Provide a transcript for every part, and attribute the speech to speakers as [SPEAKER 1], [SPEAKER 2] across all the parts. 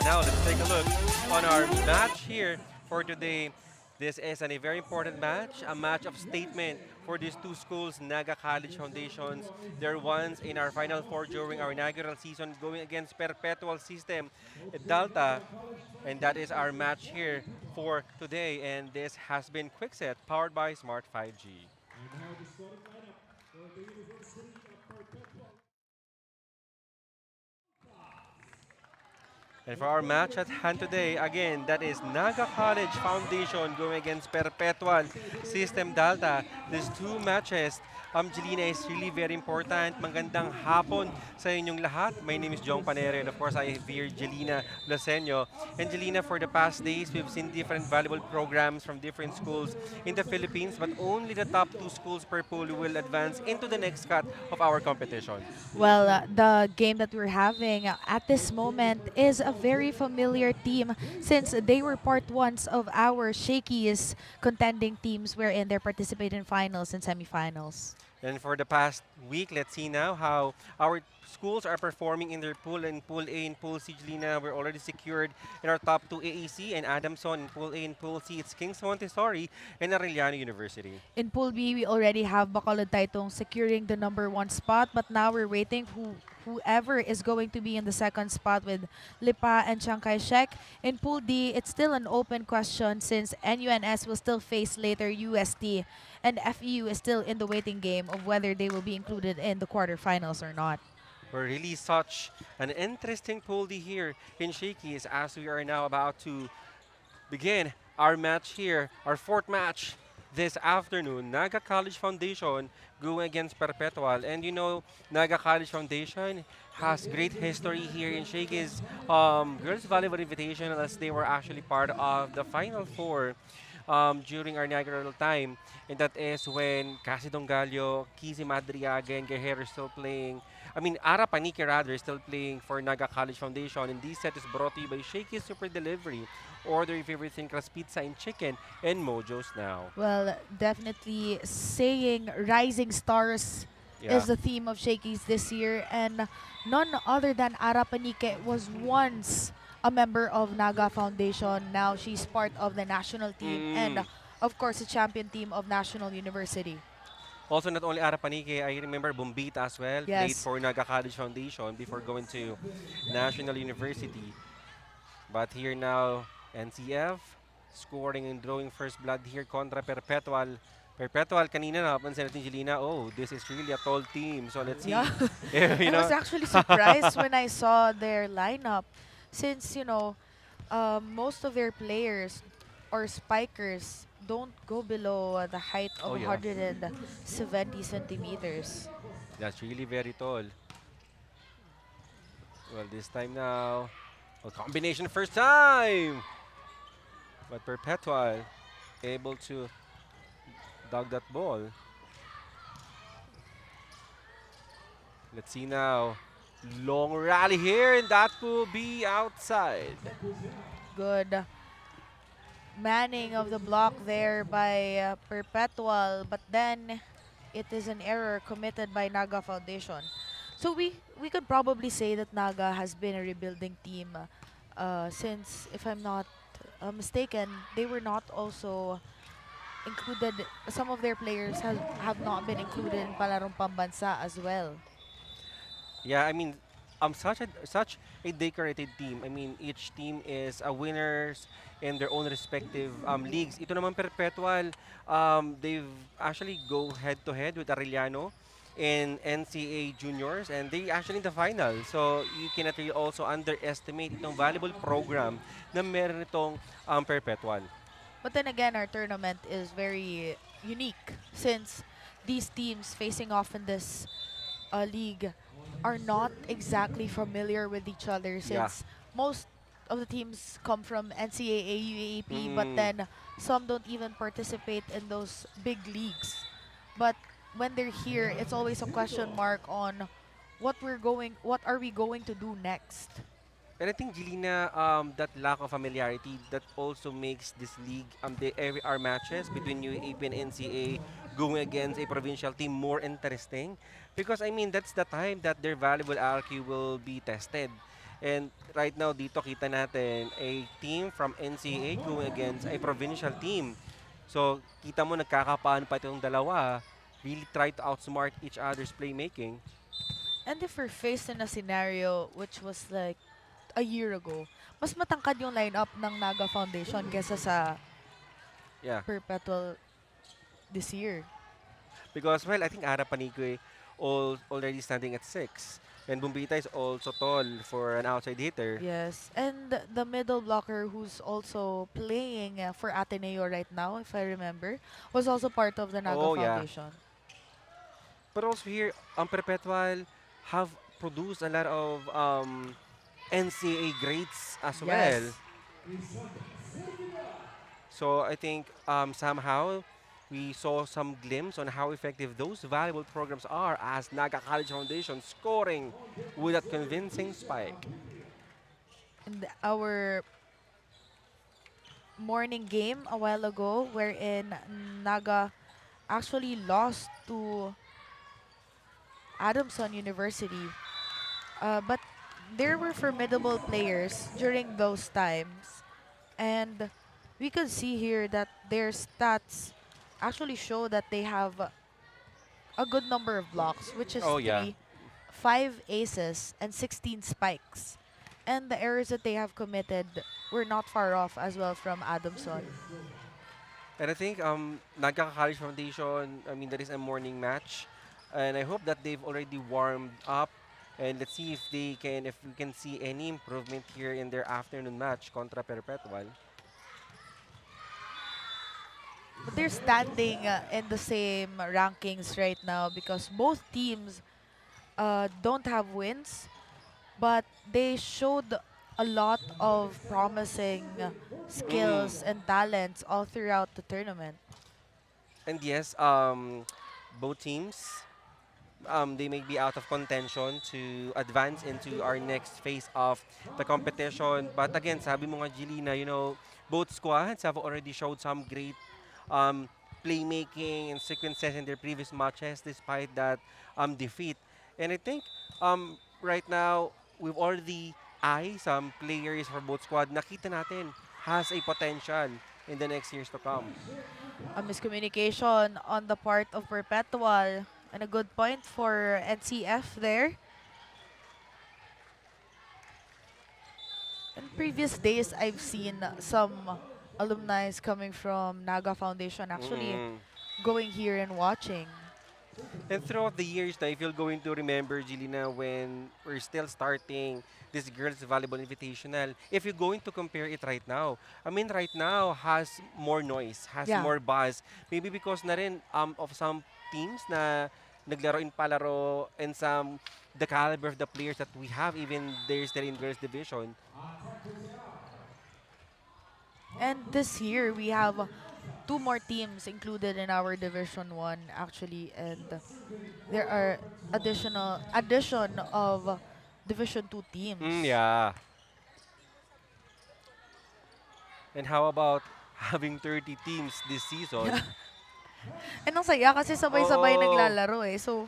[SPEAKER 1] now let's take a look on our match here for today. This is a very important match, a match of statement for these two schools, Naga College Foundations. They're once in our Final Four during our inaugural season going against Perpetual System, DALTA, and that is our match here for today. And this has been Quickset, powered by Smart 5G. And for our match at hand today, again, that is Naga College Foundation going against Perpetual System Delta. These two matches, Jelina, is really very important. Magandang hapon sa inyong lahat. My name is Jong Panere, and of course, I have here Jelina Lasenyo. And Jelina, for the past days, we've seen different valuable programs from different schools in the Philippines, but only the top two schools per pool will advance into the next cut of our competition.
[SPEAKER 2] Well, the game that we're having at this moment is a very familiar team since they were part ones of our Shakey's contending teams wherein they're participating in finals and semifinals.
[SPEAKER 1] And for the past week, let's see now how our schools are performing in their pool. In Pool A and Pool C, Jelina, we're already secured in our top two AEC and Adamson. In Pool A and Pool C, it's Kings Montessori and Arellano University.
[SPEAKER 2] In Pool B, we already have Bacolod Taitong securing the #1 spot, but now we're waiting whoever is going to be in the second spot with Lipa and Chiang Kai-shek. In Pool D, it's still an open question since NUNS will still face later UST, and FEU is still in the waiting game of whether they will be included in the quarterfinals or not.
[SPEAKER 1] We're really such an interesting pool D here in Shakey's as we are now about to begin our match here, our fourth match this afternoon. Naga College Foundation going against Perpetual. And you know, Naga College Foundation has great history here in Shakey's Girls Volleyball Invitational as they were actually part of the Final Four during our inaugural time. And that is when Cassie Dongallo, Kizzy Madriaga, and Guerrero still playing. I mean, Ara Panique rather is still playing for Naga College Foundation. And this set is brought to you by Shakey's Super Delivery. Order your favorite thing, crust pizza and chicken, and Mojo's now.
[SPEAKER 2] Well, definitely saying rising stars
[SPEAKER 1] Yeah.
[SPEAKER 2] is the theme of Shakey's this year, and none other than Ara Panique was once a member of Naga Foundation. Now she's part of the national team and, of course, the champion team of National University.
[SPEAKER 1] Also, not only Ara Panique, I remember Bumbita as well. Played
[SPEAKER 2] Yes.
[SPEAKER 1] for Naga College Foundation before going to National University. But here now, NCF scoring and drawing first blood here contra Perpetual. Perpetual, kanina napansin natin, Jelina, oh, this is really a tall team. So let's see.
[SPEAKER 2] Yeah.
[SPEAKER 1] You
[SPEAKER 2] I was
[SPEAKER 1] know,
[SPEAKER 2] actually surprised when I saw their lineup since, most of their players or spikers don't go below the height of
[SPEAKER 1] Oh, yeah.
[SPEAKER 2] 170 centimeters.
[SPEAKER 1] that's really very tall. Well, this time now, a combination first time. But Perpetual able to dog that ball. Let's see now. Long rally here, and that will be outside.
[SPEAKER 2] Good manning of the block there by Perpetual, but then it is an error committed by Naga Foundation. So we could probably say that Naga has been a rebuilding team since, if I'm not mistaken, they were not also included. Some of their players have not been included in Palarong Pambansa as well.
[SPEAKER 1] Yeah, I mean, such a decorated team. I mean, each team is a winners in their own respective leagues. Ito naman Perpetual, they've actually go head to head with Arellano in NCAA juniors, and they actually in the final. So you cannot really also underestimate itong valuable program na meron itong Perpetual.
[SPEAKER 2] But then again, our tournament is very unique since these teams facing off in this league are not exactly familiar with each other
[SPEAKER 1] Yeah.
[SPEAKER 2] since most of the teams come from NCAA, UAAP, but
[SPEAKER 1] Mm.
[SPEAKER 2] then some don't even participate in those big leagues. But when they're here, it's always a question mark on what are we going to do next?
[SPEAKER 1] And I think, Jelina, that lack of familiarity that also makes this league, our matches between UAP and NCA going against a provincial team more interesting. Because, I mean, that's the time that their valuable IQ will be tested. And right now, dito kita natin a team from NCA going against a provincial team. So, kita mo nagkakapaan pa itong dalawa. Really try to outsmart each other's playmaking.
[SPEAKER 2] And if we're faced in a scenario which was like a year ago, mas matangkad yung lineup ng Naga Foundation kesa sa
[SPEAKER 1] Yeah.
[SPEAKER 2] Perpetual this year.
[SPEAKER 1] Because, well, I think Ara Panigwe already standing at 6. And Bumbita is also tall for an outside hitter.
[SPEAKER 2] Yes, and the middle blocker who's also playing for Ateneo right now, if I remember, was also part of the Naga
[SPEAKER 1] Oh, yeah.
[SPEAKER 2] Foundation.
[SPEAKER 1] But also here, Perpetual have produced a lot of NCAA grades as well.
[SPEAKER 2] Yes.
[SPEAKER 1] So I think somehow we saw some glimpse on how effective those valuable programs are as Naga College Foundation scoring with that convincing spike.
[SPEAKER 2] And our morning game a while ago, wherein Naga actually lost to Adamson University. But there were formidable players during those times. And we could see here that their stats actually show that they have a good number of blocks, which is
[SPEAKER 1] Oh yeah.
[SPEAKER 2] 5 aces, and 16 spikes. And the errors that they have committed were not far off as well from Adamson.
[SPEAKER 1] And I think Naga College Foundation, I mean, that is a morning match. And I hope that they've already warmed up. And let's see if we can see any improvement here in their afternoon match contra Perpetual.
[SPEAKER 2] But they're standing in the same rankings right now because both teams don't have wins, but they showed a lot of promising
[SPEAKER 1] Mm.
[SPEAKER 2] skills and talents all throughout the tournament.
[SPEAKER 1] And yes, both teams, they may be out of contention to advance into our next phase of the competition. But again, sabi mo nga, Jelina, both squads have already showed some great um, playmaking and sequences in their previous matches despite that defeat. And I think right now, we've already eyed some players for both squad. Nakita natin has a potential in the next years to come.
[SPEAKER 2] A miscommunication on the part of Perpetual, and a good point for NCF there. In previous days, I've seen some alumni coming from Naga Foundation actually
[SPEAKER 1] Mm.
[SPEAKER 2] going here and watching.
[SPEAKER 1] And throughout the years, na, if you're going to remember, Jelina, when we're still starting this girls volleyball invitational, if you're going to compare it right now, I mean, right now has more noise, has
[SPEAKER 2] Yeah.
[SPEAKER 1] more buzz. Maybe because na rin of some teams na naglaro in palaro and some the caliber of the players that we have, even there's there in girls division.
[SPEAKER 2] And this year, we have two more teams included in our Division 1 actually, and there are addition of Division 2
[SPEAKER 1] Mm,
[SPEAKER 2] teams.
[SPEAKER 1] yeah. And how about having 30 teams this season?
[SPEAKER 2] And ang saya kasi sabay-sabay
[SPEAKER 1] Oo.
[SPEAKER 2] naglalaro eh. So,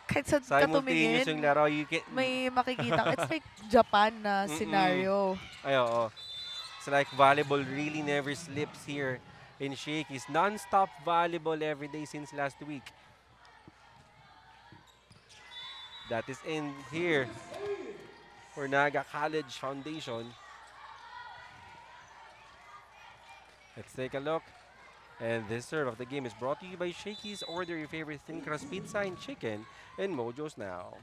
[SPEAKER 2] kahit saan ka
[SPEAKER 1] Simultaneous yung
[SPEAKER 2] tumingin,
[SPEAKER 1] laro. You can,
[SPEAKER 2] may makikita. It's like Japan na
[SPEAKER 1] mm-mm.
[SPEAKER 2] scenario.
[SPEAKER 1] Ay, oo. It's like volleyball really never slips here in Shakey's. Non-stop volleyball every day since last week. That is in here for Naga College Foundation. Let's take a look. And this serve of the game is brought to you by Shakey's. Order your favorite thin crust pizza and chicken in Mojo's now.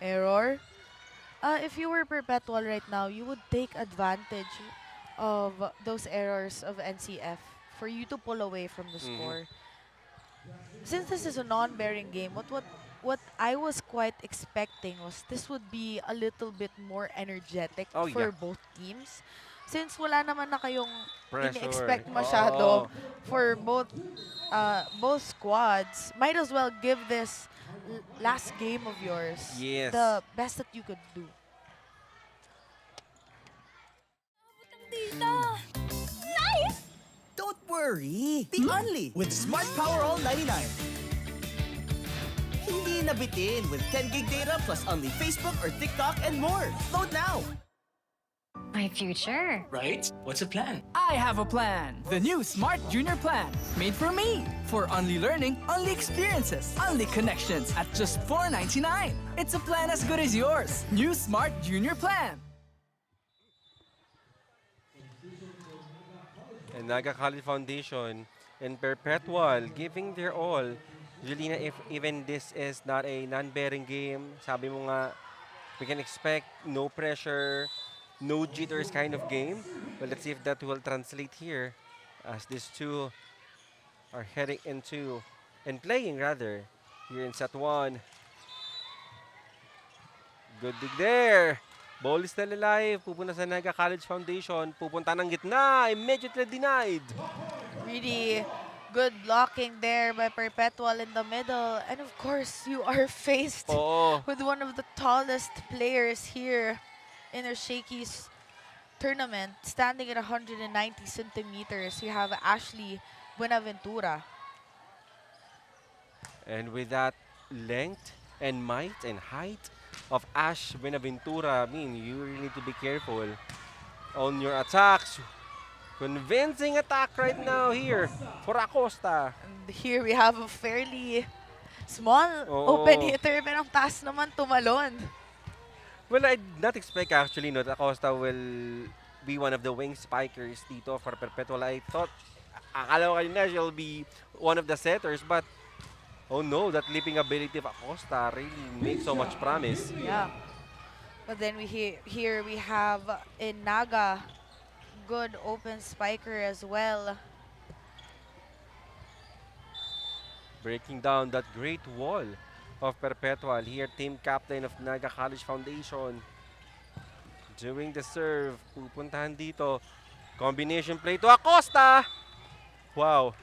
[SPEAKER 2] Error. If you were Perpetual right now, you would take advantage of those errors of NCF for you to pull away from the
[SPEAKER 1] Mhm.
[SPEAKER 2] score. Since this is a non-bearing game, what I was quite expecting was this would be a little bit more energetic
[SPEAKER 1] Oh, yeah.
[SPEAKER 2] for both teams. Since wala naman na kayong
[SPEAKER 1] Pressure.
[SPEAKER 2] ini-expect masyado
[SPEAKER 1] Oo.
[SPEAKER 2] for both squads, might as well give this last game of yours
[SPEAKER 1] Yes.
[SPEAKER 2] the best that you could do.
[SPEAKER 3] Tita! Nice!
[SPEAKER 4] Don't worry! The Only with Smart Power All 99.
[SPEAKER 3] na bitin with 10 gig data plus only Facebook or TikTok and more. Load now!
[SPEAKER 4] My future.
[SPEAKER 5] Right? What's the plan?
[SPEAKER 6] I have a plan. The new Smart Junior Plan. Made for me. For only learning, only experiences, only connections at just $4.99. It's a plan as good as yours. New Smart Junior Plan.
[SPEAKER 1] And Naga College Foundation and Perpetual giving their all. Julina, if even this is not a non-bearing game, sabi mo nga, we can expect no pressure, no jitters kind of game. But let's see if that will translate here as these two are heading into and playing rather here in set 1. Good dig there. Ball is still alive. Pupunta sa Naga College Foundation. Pupunta ng gitna. Immediately denied.
[SPEAKER 2] Really good blocking there by Perpetual in the middle. And of course, you are faced
[SPEAKER 1] Oo.
[SPEAKER 2] with one of the tallest players here in our Shakey's tournament, standing at 190 centimeters. You have Ashley Buenaventura.
[SPEAKER 1] And with that length and might and height of Ash Buenaventura, I mean, you really need to be careful on your attacks. Convincing attack right now here for Acosta.
[SPEAKER 2] And here we have a fairly small
[SPEAKER 1] Oo.
[SPEAKER 2] open hitter, pero ang taas naman tumalon.
[SPEAKER 1] Well, I did not expect actually no, that Acosta will be one of the wing spikers dito for Perpetual. I thought, akala ko kanina she'll be one of the setters, but oh no, that leaping ability of Acosta really makes so much promise.
[SPEAKER 2] Yeah. But then here we have in Naga, good open spiker as well.
[SPEAKER 1] Breaking down that great wall of Perpetual. Here, team captain of Naga College Foundation. Doing the serve. Pupuntahan dito. Combination play to Acosta. Wow.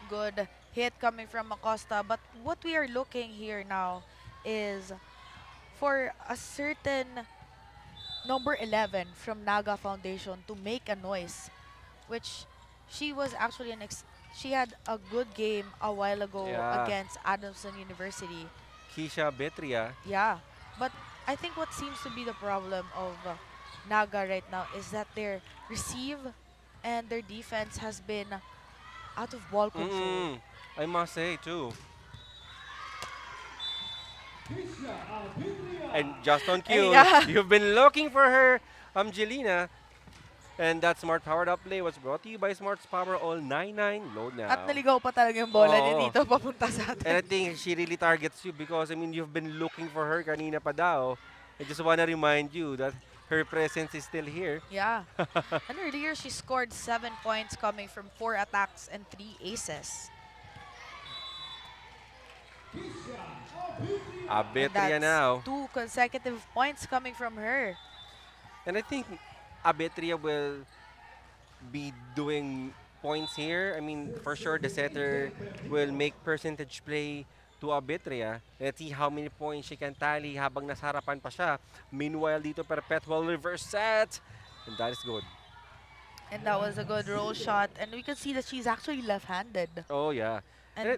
[SPEAKER 2] Good hit coming from Acosta. But what we are looking here now is for a certain number 11 from Naga Foundation to make a noise, which she was actually she had a good game a while ago
[SPEAKER 1] Yeah.
[SPEAKER 2] against Adamson University.
[SPEAKER 1] Keisha Betria.
[SPEAKER 2] Yeah, but I think what seems to be the problem of Naga right now is that their receive and their defense has been out of ball control.
[SPEAKER 1] I must say too. And just on cue,
[SPEAKER 2] Yeah.
[SPEAKER 1] you've been looking for her, Jelena. And that smart powered up play was brought to you by Smart's Power All 99. Load now.
[SPEAKER 2] At naligaw pa talaga yung bola niya
[SPEAKER 1] Oo.
[SPEAKER 2] dito papunta sa
[SPEAKER 1] And I
[SPEAKER 2] atin.
[SPEAKER 1] think she really targets you because, I mean, you've been looking for her kanina pa daw. I just want to remind you that her presence is still here.
[SPEAKER 2] Yeah. And earlier, she scored 7 points coming from 4 attacks and 3 aces.
[SPEAKER 1] Abetria
[SPEAKER 2] That's
[SPEAKER 1] now.
[SPEAKER 2] 2 consecutive points coming from her.
[SPEAKER 1] And I think Abetria will be doing points here. I mean, for sure, the setter will make percentage play to Abetria. Let's see how many points she can tally habang nasa harapan pa siya. Meanwhile, dito Perpetual reverse set. And that is good.
[SPEAKER 2] And that was a good roll shot. And we can see that she's actually left-handed.
[SPEAKER 1] Oh, yeah.
[SPEAKER 2] And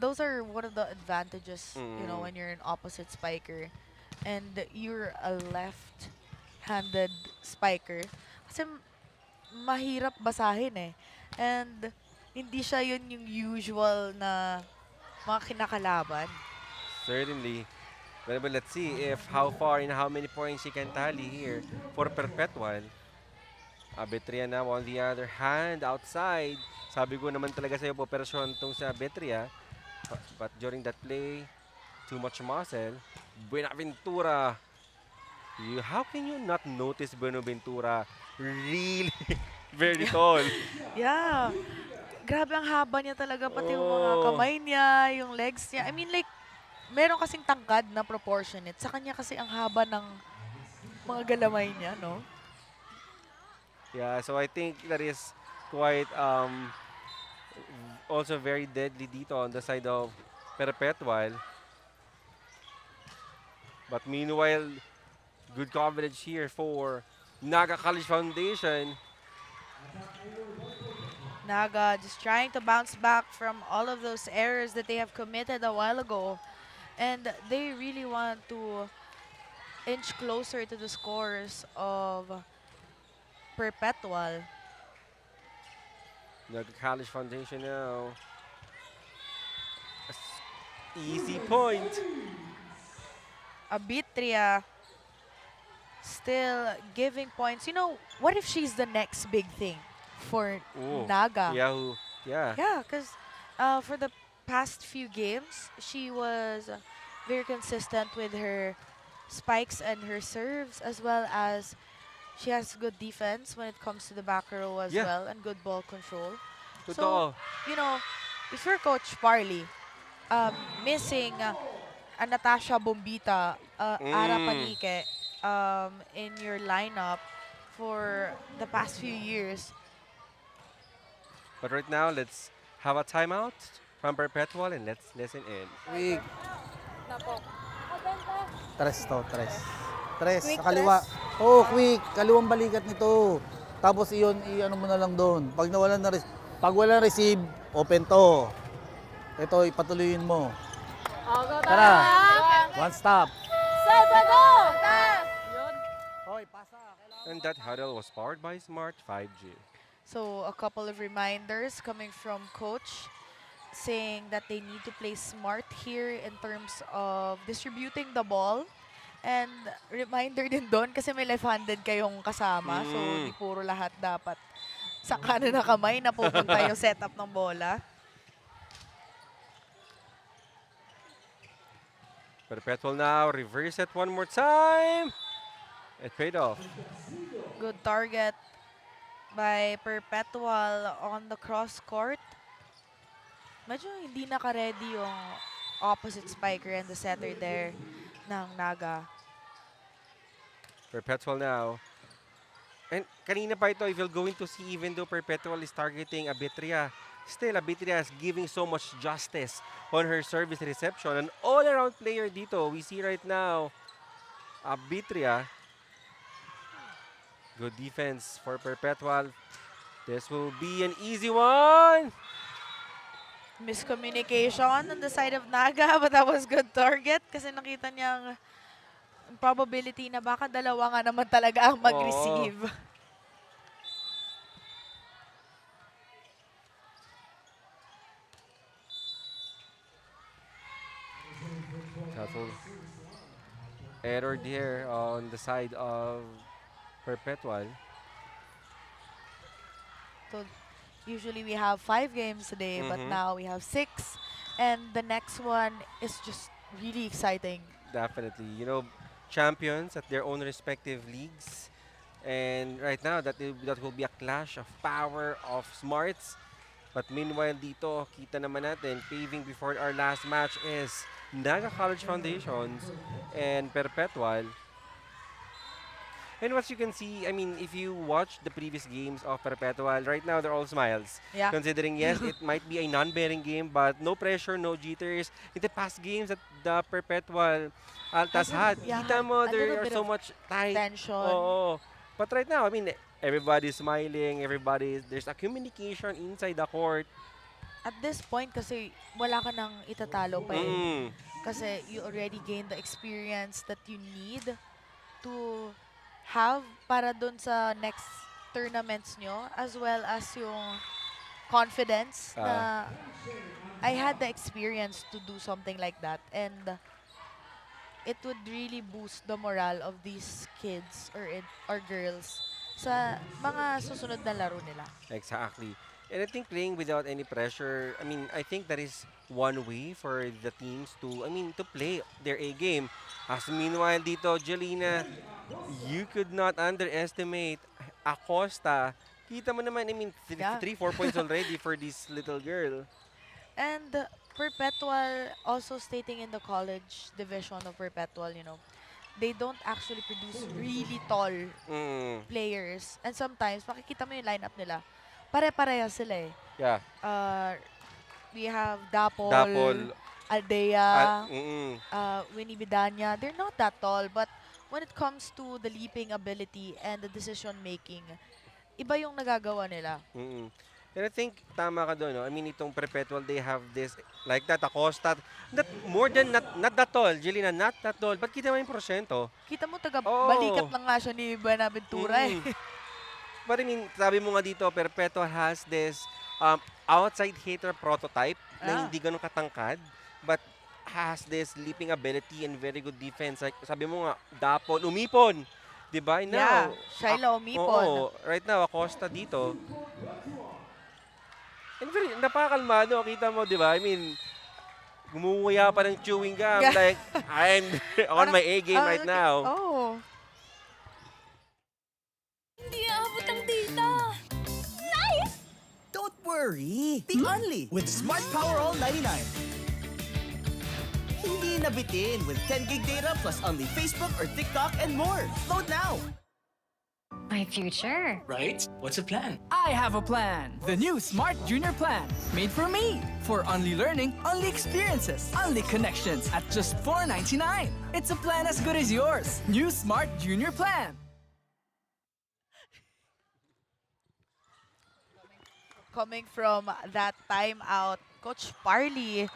[SPEAKER 2] those are one of the advantages, you know,
[SPEAKER 1] Mm.
[SPEAKER 2] when you're an opposite spiker and you're a left-handed spiker. Kasi mahirap basahin eh. And hindi siya yun yung usual na mga kinakalaban.
[SPEAKER 1] Certainly. But let's see if how far and how many points she can tally here for Perpetual. Abetria now on the other hand, outside. Sabi ko naman talaga sa'yo, operasyon tong sa Abetria. But during that play, too much muscle. Buenaventura. How can you not notice Buenaventura? Really very tall.
[SPEAKER 2] Yeah. Grabe ang haba niya talaga, pati yung mga
[SPEAKER 1] Oh.
[SPEAKER 2] kamay niya, yung legs niya. I mean like, meron kasing tangkad na proportionate. Sa kanya kasi ang haba ng mga galamay niya, no?
[SPEAKER 1] Yeah, so I think that is quite also very deadly dito on the side of Perpetual. But meanwhile, good coverage here for Naga College Foundation.
[SPEAKER 2] Naga just trying to bounce back from all of those errors that they have committed a while ago. And they really want to inch closer to the scores of Perpetual.
[SPEAKER 1] The College Foundation now. Easy point.
[SPEAKER 2] Abitria still giving points. You know, what if she's the next big thing for
[SPEAKER 1] Ooh.
[SPEAKER 2] Naga?
[SPEAKER 1] Yeah.
[SPEAKER 2] Yeah, because for the past few games, she was very consistent with her spikes and her serves, as well as she has good defense when it comes to the back row as
[SPEAKER 1] Yeah.
[SPEAKER 2] well, and good ball control. So,
[SPEAKER 1] Totoo.
[SPEAKER 2] you know, if you're Coach Parley, missing a Natasha Bombita, Ara
[SPEAKER 1] Mm.
[SPEAKER 2] Panique in your lineup for the past few years.
[SPEAKER 1] But right now, let's have a timeout from Perpetual and let's listen in.
[SPEAKER 5] Quick. Tres to, tres. Tres, sa kaliwa. Oh, quick. Kaliwang balikat nito. Tapos iyon, i-ano mo na lang doon. Pag walang receive, open to. Ito, ipatuloyin mo. Tara. One stop. Hoy, pasa.
[SPEAKER 1] And that huddle was powered by Smart 5G.
[SPEAKER 2] So a couple of reminders coming from coach saying that they need to play smart here in terms of distributing the ball. And reminder din doon kasi may left-handed kayong kasama. So
[SPEAKER 1] Mm.
[SPEAKER 2] di puro lahat dapat sa kanan na kamay na pupunta yung setup ng bola.
[SPEAKER 1] Perpetual now, reverse it one more time. It paid off.
[SPEAKER 2] Good target by Perpetual on the cross court. Medyo hindi naka-ready yung opposite spiker and the setter there ng Naga.
[SPEAKER 1] Perpetual now. And kanina pa ito, if you're going to see, even though Perpetual is targeting Abitria, still Abitria is giving so much justice on her service reception. An all-around player dito. We see right now, Abitria. Good defense for Perpetual. This will be an easy one.
[SPEAKER 2] Miscommunication on the side of Naga, but that was good target kasi nakita niyang probability na baka dalawa nga naman talaga ang mag-receive.
[SPEAKER 1] Subtle error there on the side of Perpetual.
[SPEAKER 2] So usually we have 5 games today, but
[SPEAKER 1] Mhm.
[SPEAKER 2] now we have 6. And the next one is just really exciting.
[SPEAKER 1] Definitely. You know, champions at their own respective leagues. And right now, that will be a clash of power, of smarts. But meanwhile, dito, kita naman natin, paving before our last match is Naga College Foundations and Perpetual. And what you can see, I mean, if you watch the previous games of Perpetual, right now they're all smiles.
[SPEAKER 2] Yeah.
[SPEAKER 1] Considering, yes, it might be a non-bearing game, but no pressure, no jitters. In the past games that the Perpetual Altas had,
[SPEAKER 2] Yeah,
[SPEAKER 1] kita mo,
[SPEAKER 2] a
[SPEAKER 1] there
[SPEAKER 2] little
[SPEAKER 1] are
[SPEAKER 2] bit
[SPEAKER 1] so
[SPEAKER 2] of
[SPEAKER 1] much tight.
[SPEAKER 2] Tension.
[SPEAKER 1] Oo. But right now, I mean, everybody's smiling, there's a communication inside the court.
[SPEAKER 2] At this point kasi wala ka nang itatalo pa eh.
[SPEAKER 1] Mm.
[SPEAKER 2] Kasi you already gained the experience that you need to have para dun sa next tournaments nyo, as well as yung confidence na I had the experience to do something like that, and it would really boost the morale of these kids or girls sa mga susunod na laro nila.
[SPEAKER 1] Exactly. And I think playing without any pressure, I mean, I think that is one way for the teams to, to play their A game. As meanwhile dito, Jelena, you could not underestimate Acosta. Kita mo naman,
[SPEAKER 2] Yeah.
[SPEAKER 1] 3-4 points already for this little girl.
[SPEAKER 2] And Perpetual also stating in the college division of Perpetual, they don't actually produce really tall
[SPEAKER 1] Mm.
[SPEAKER 2] players. And sometimes, makikita mo yung lineup nila. Pare-pareha sila eh.
[SPEAKER 1] Yeah.
[SPEAKER 2] We have Dapol,
[SPEAKER 1] Dapol.
[SPEAKER 2] Aldea,
[SPEAKER 1] Mm-mm.
[SPEAKER 2] Winnie Bidanya. They're not that tall, but when it comes to the leaping ability and the decision making, iba yung nagagawa nila.
[SPEAKER 1] Mm-mm. And I think tama ka doon, no? I mean, itong Perpetual, they have this, like that, Acosta, not more than, not that tall, Jelina, not that tall, but kita mo yung porsyento.
[SPEAKER 2] Kita mo, taga
[SPEAKER 1] Oo.
[SPEAKER 2] balikat lang nga siya ni Buenaventura eh.
[SPEAKER 1] But I mean, sabi mo nga dito, Perpetual has this outside hitter prototype na hindi ganun katangkad, but has this leaping ability and very good defense. Like, sabi mo nga, dapon, umipon. Diba? And
[SPEAKER 2] Yeah,
[SPEAKER 1] now,
[SPEAKER 2] Shaila umipon.
[SPEAKER 1] Oo, right now, Acosta dito. And very, napakalmado, kita mo, di ba? I mean, gumuguya pa ng chewing gum. Like, I'm on my A game right now.
[SPEAKER 2] Oh.
[SPEAKER 7] Hindi aabot ang data. Nice!
[SPEAKER 3] Don't worry, be only with Smart Power All 99. Hindi nabitin with 10 gig data plus only Facebook or TikTok and more. Load now!
[SPEAKER 4] My future.
[SPEAKER 8] Right? What's the plan?
[SPEAKER 6] I have a plan. The new Smart Junior Plan. Made for me. For only learning, only experiences, only connections at just $4.99. It's a plan as good as yours. New Smart Junior Plan.
[SPEAKER 2] Coming from that timeout, Coach Parley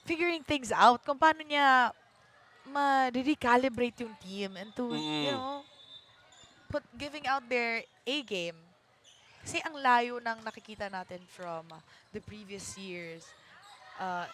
[SPEAKER 2] figuring things out kung paano niya ma-recalibrate yung team and to, you know, giving out their A game. Kasi ang layo ng nakikita natin from the previous years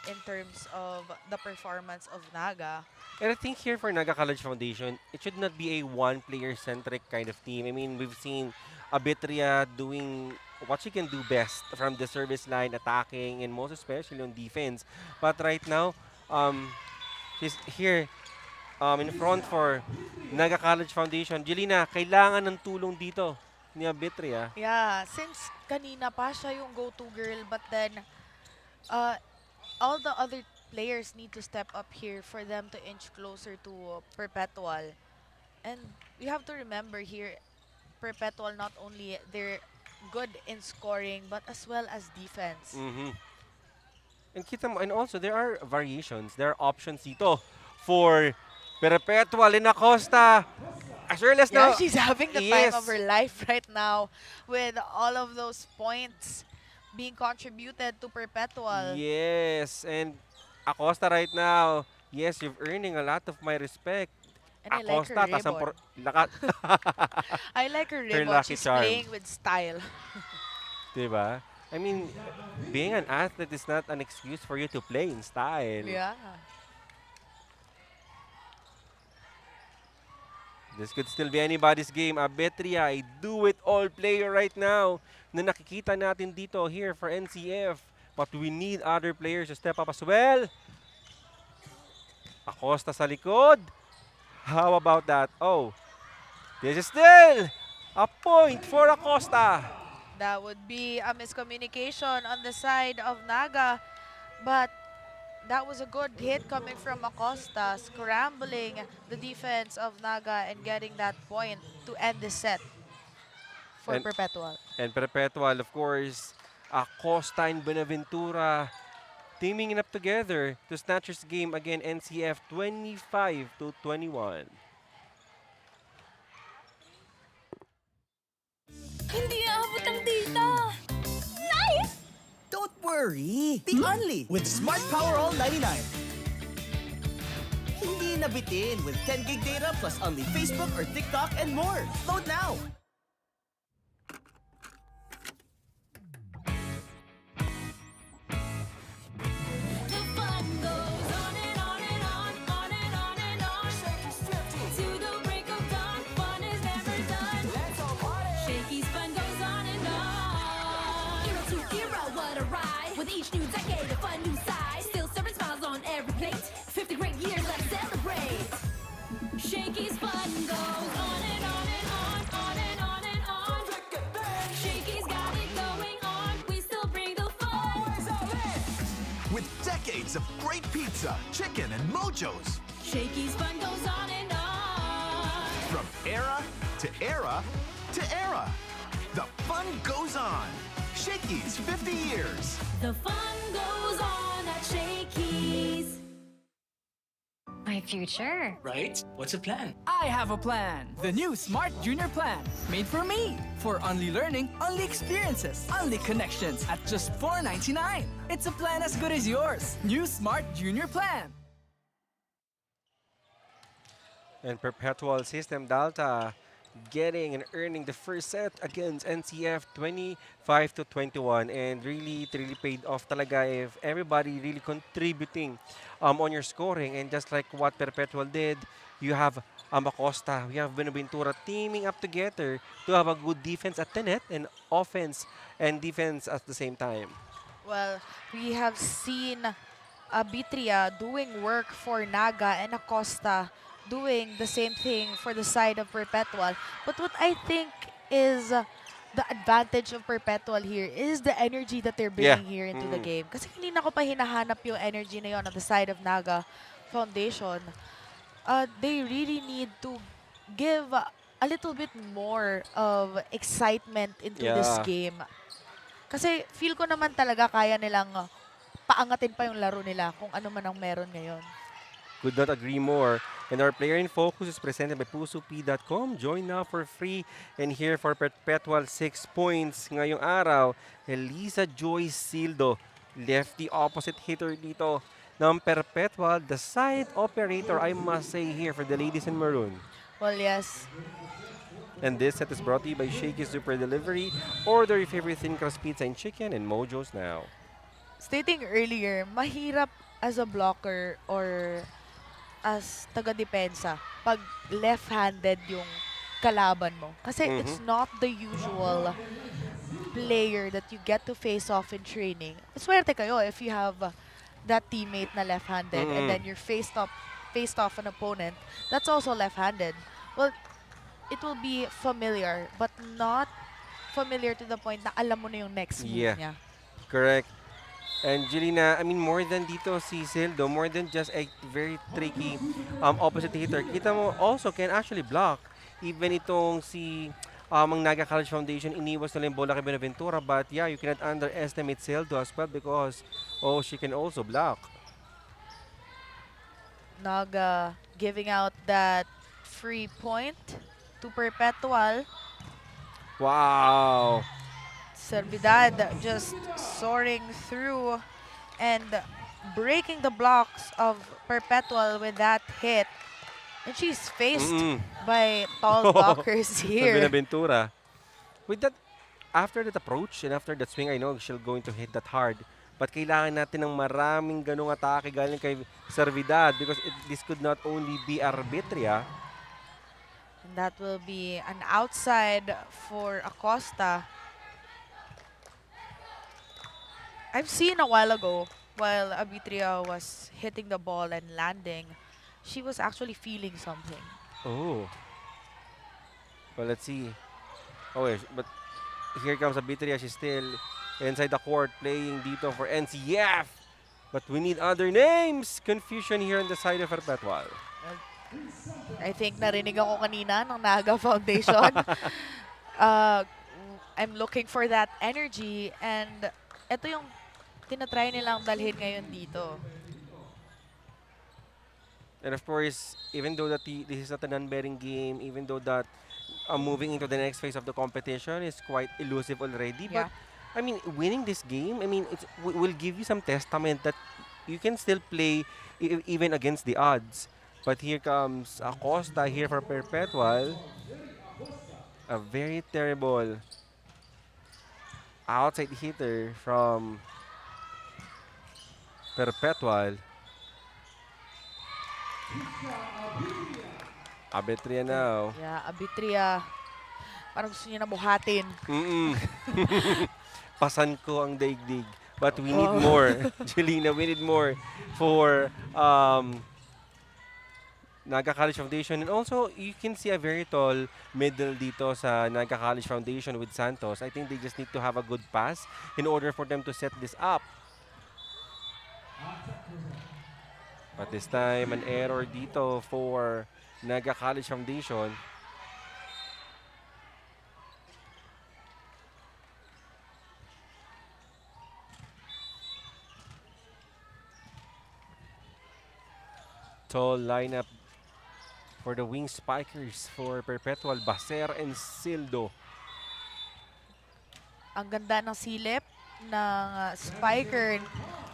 [SPEAKER 2] in terms of the performance of Naga.
[SPEAKER 1] And I think here for Naga College Foundation, it should not be a one-player-centric kind of team. I mean, we've seen Abitria doing what she can do best from the service line, attacking, and most especially on defense. But right now, she's here in front for Naga College Foundation. Jelina, kailangan ng tulong dito ni Abitria.
[SPEAKER 2] Yeah, since kanina pa siya yung go-to girl, but then all the other players need to step up here for them to inch closer to Perpetual. And we have to remember here, Perpetual not only they're good in scoring but as well as defense.
[SPEAKER 1] And kita mo, and also there are variations, there are options dito for Perpetual in Acosta. As early as
[SPEAKER 2] Yeah,
[SPEAKER 1] now,
[SPEAKER 2] she's having the
[SPEAKER 1] yes.
[SPEAKER 2] time of her life right now with all of those points being contributed to Perpetual.
[SPEAKER 1] Yes, and Acosta right now, yes, you're earning a lot of my respect.
[SPEAKER 2] And I like her ribbon. I like her ribbon.
[SPEAKER 1] lucky
[SPEAKER 2] She's
[SPEAKER 1] charm.
[SPEAKER 2] playing with style.
[SPEAKER 1] Diba? I mean, being an athlete is not an excuse for you to play in style.
[SPEAKER 2] Yeah.
[SPEAKER 1] This could still be anybody's game. Abetria, a do-it-all player right now na nakikita natin dito here for NCF. But we need other players to step up as well. Acosta sa likod. How about that? Oh, this is still a point for Acosta.
[SPEAKER 2] That would be a miscommunication on the side of Naga. But that was a good hit coming from Acosta, scrambling the defense of Naga and getting that point to end the set for
[SPEAKER 1] And-
[SPEAKER 2] Perpetual.
[SPEAKER 1] And Perpetual, of course, Acosta and Buenaventura teaming up together to snatch this game again, NCF 25-21.
[SPEAKER 7] Hindi aabot ang data. Nice!
[SPEAKER 3] Don't worry, be only with Smart Power All 99. Hindi nabitin with 10 gig data plus only Facebook or TikTok and more. Load now!
[SPEAKER 7] The fun goes on and on and on, on and on and on. To the break of dawn, fun is never done. Let's all party. Shakey's fun goes on and on.
[SPEAKER 9] Hero to hero, what a ride. With each new decade, a fun new side. Still serving smiles on every plate. 50 great years, let's celebrate.
[SPEAKER 7] Shakey's fun goes on and on and on, on and on and on. Shakey's got it going on. We still bring the fun.
[SPEAKER 10] With decades of great pizza, chicken, and mojos.
[SPEAKER 7] Shakey's fun goes on and on.
[SPEAKER 10] From era to era to era. The fun goes on. Shakey's 50 years.
[SPEAKER 7] The fun goes on at Shakey's.
[SPEAKER 4] My My future.
[SPEAKER 8] Right? What's the plan?
[SPEAKER 6] I have a plan. The new Smart Junior Plan. Made for me. For only learning, only experiences, only connections at just $4.99. It's a plan as good as yours. New Smart Junior Plan.
[SPEAKER 1] And Perpetual System DALTA getting and earning the first set against NCF 25-21, and really it really paid off talaga if everybody really contributing on your scoring. And just like what Perpetual did, you have Acosta, we have Benaventura teaming up together to have a good defense at the net and offense and defense at the same time.
[SPEAKER 2] Well, we have seen Bitria doing work for Naga and Acosta doing the same thing for the side of Perpetual. But what I think is the advantage of Perpetual here is the energy that they're bringing here into the game. Kasi hindi na ko pa hinahanap yung energy na yun on the side of Naga Foundation. They really need to give a little bit more of excitement into this game. Kasi feel ko naman talaga kaya nilang paangatin pa yung laro nila kung ano man ang meron ngayon.
[SPEAKER 1] Could not agree more. And our player in focus is presented by pusup.com. Join now for free. And here for Perpetual 6 points ngayong araw, Elisa Joy Sildo left the opposite hitter dito ng Perpetual, the side operator, I must say here for the ladies in maroon.
[SPEAKER 2] Well, yes.
[SPEAKER 1] And this set is brought to you by Shakey Super Delivery. Order your favorite thin crust pizza and chicken and Mojo's now.
[SPEAKER 2] Stating earlier, mahirap as a blocker or as taga-depensa pag left-handed yung kalaban mo. Kasi it's not the usual player that you get to face off in training. Swerte kayo if you have that teammate na left-handed and then you're faced off an opponent that's also left-handed. Well, it will be familiar but not familiar to the point na alam mo na yung next move niya.
[SPEAKER 1] Correct. And Jelina, I mean, more than dito si Sildo, more than just a very tricky opposite hitter, kita mo also can actually block. Even itong si ang Naga College Foundation, iniwas nila yung bola kay Benaventura, but yeah, you cannot underestimate Sildo as well because, she can also block.
[SPEAKER 2] Naga giving out that free point to Perpetual.
[SPEAKER 1] Wow!
[SPEAKER 2] Servidad just soaring through and breaking the blocks of Perpetual with that hit. And she's faced by tall blockers here.
[SPEAKER 1] Benaventura. With that, after that approach and after that swing, I know she's going to hit that hard. But kailangan natin ng maraming ganong atake galing kay Servidad because this could not only be Arbitria.
[SPEAKER 2] And that will be an outside for Acosta. I've seen a while ago, while Abitria was hitting the ball and landing, she was actually feeling something.
[SPEAKER 1] Oh. Well, let's see. But here comes Abitria. She's still inside the court playing dito for NCF. But we need other names. Confusion here on the side of Perpetual.
[SPEAKER 2] I think narinig ako kanina ng Naga Foundation. I'm looking for that energy and ito yung tinatry nilang dalhin ngayon dito.
[SPEAKER 1] And of course, even though that this is not a non-bearing game, even though that moving into the next phase of the competition is quite elusive already, but I mean, winning this game, I mean, will give you some testament that you can still play even against the odds. But here comes Acosta here for Perpetual. A very terrible outside hitter from Perpetual. Abitria now.
[SPEAKER 2] Yeah, Abitria. Parang gusto niya na buhatin.
[SPEAKER 1] Pasan ko ang daigdig. But we need more. Jelina, we need more for Naga College Foundation. And also, you can see a very tall middle dito sa Naga College Foundation with Santos. I think they just need to have a good pass in order for them to set this up. But this time, an error dito for Naga College Foundation. Tall lineup for the wing spikers for Perpetual, Baser and Sildo.
[SPEAKER 2] Ang ganda ng silip ng spiker.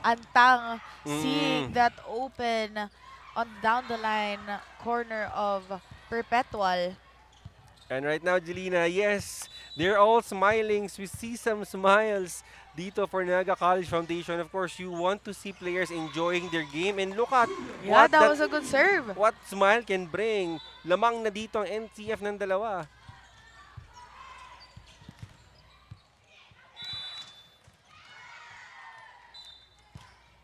[SPEAKER 2] Antang seeing that open on down the line corner of Perpetual.
[SPEAKER 1] And right now, Jelena, yes, they're all smiling. We see some smiles dito for Naga College Foundation. Of course, you want to see players enjoying their game. And look at
[SPEAKER 2] Yeah, that was a good serve.
[SPEAKER 1] what smile can bring. Lamang na dito ang NCF ng dalawa.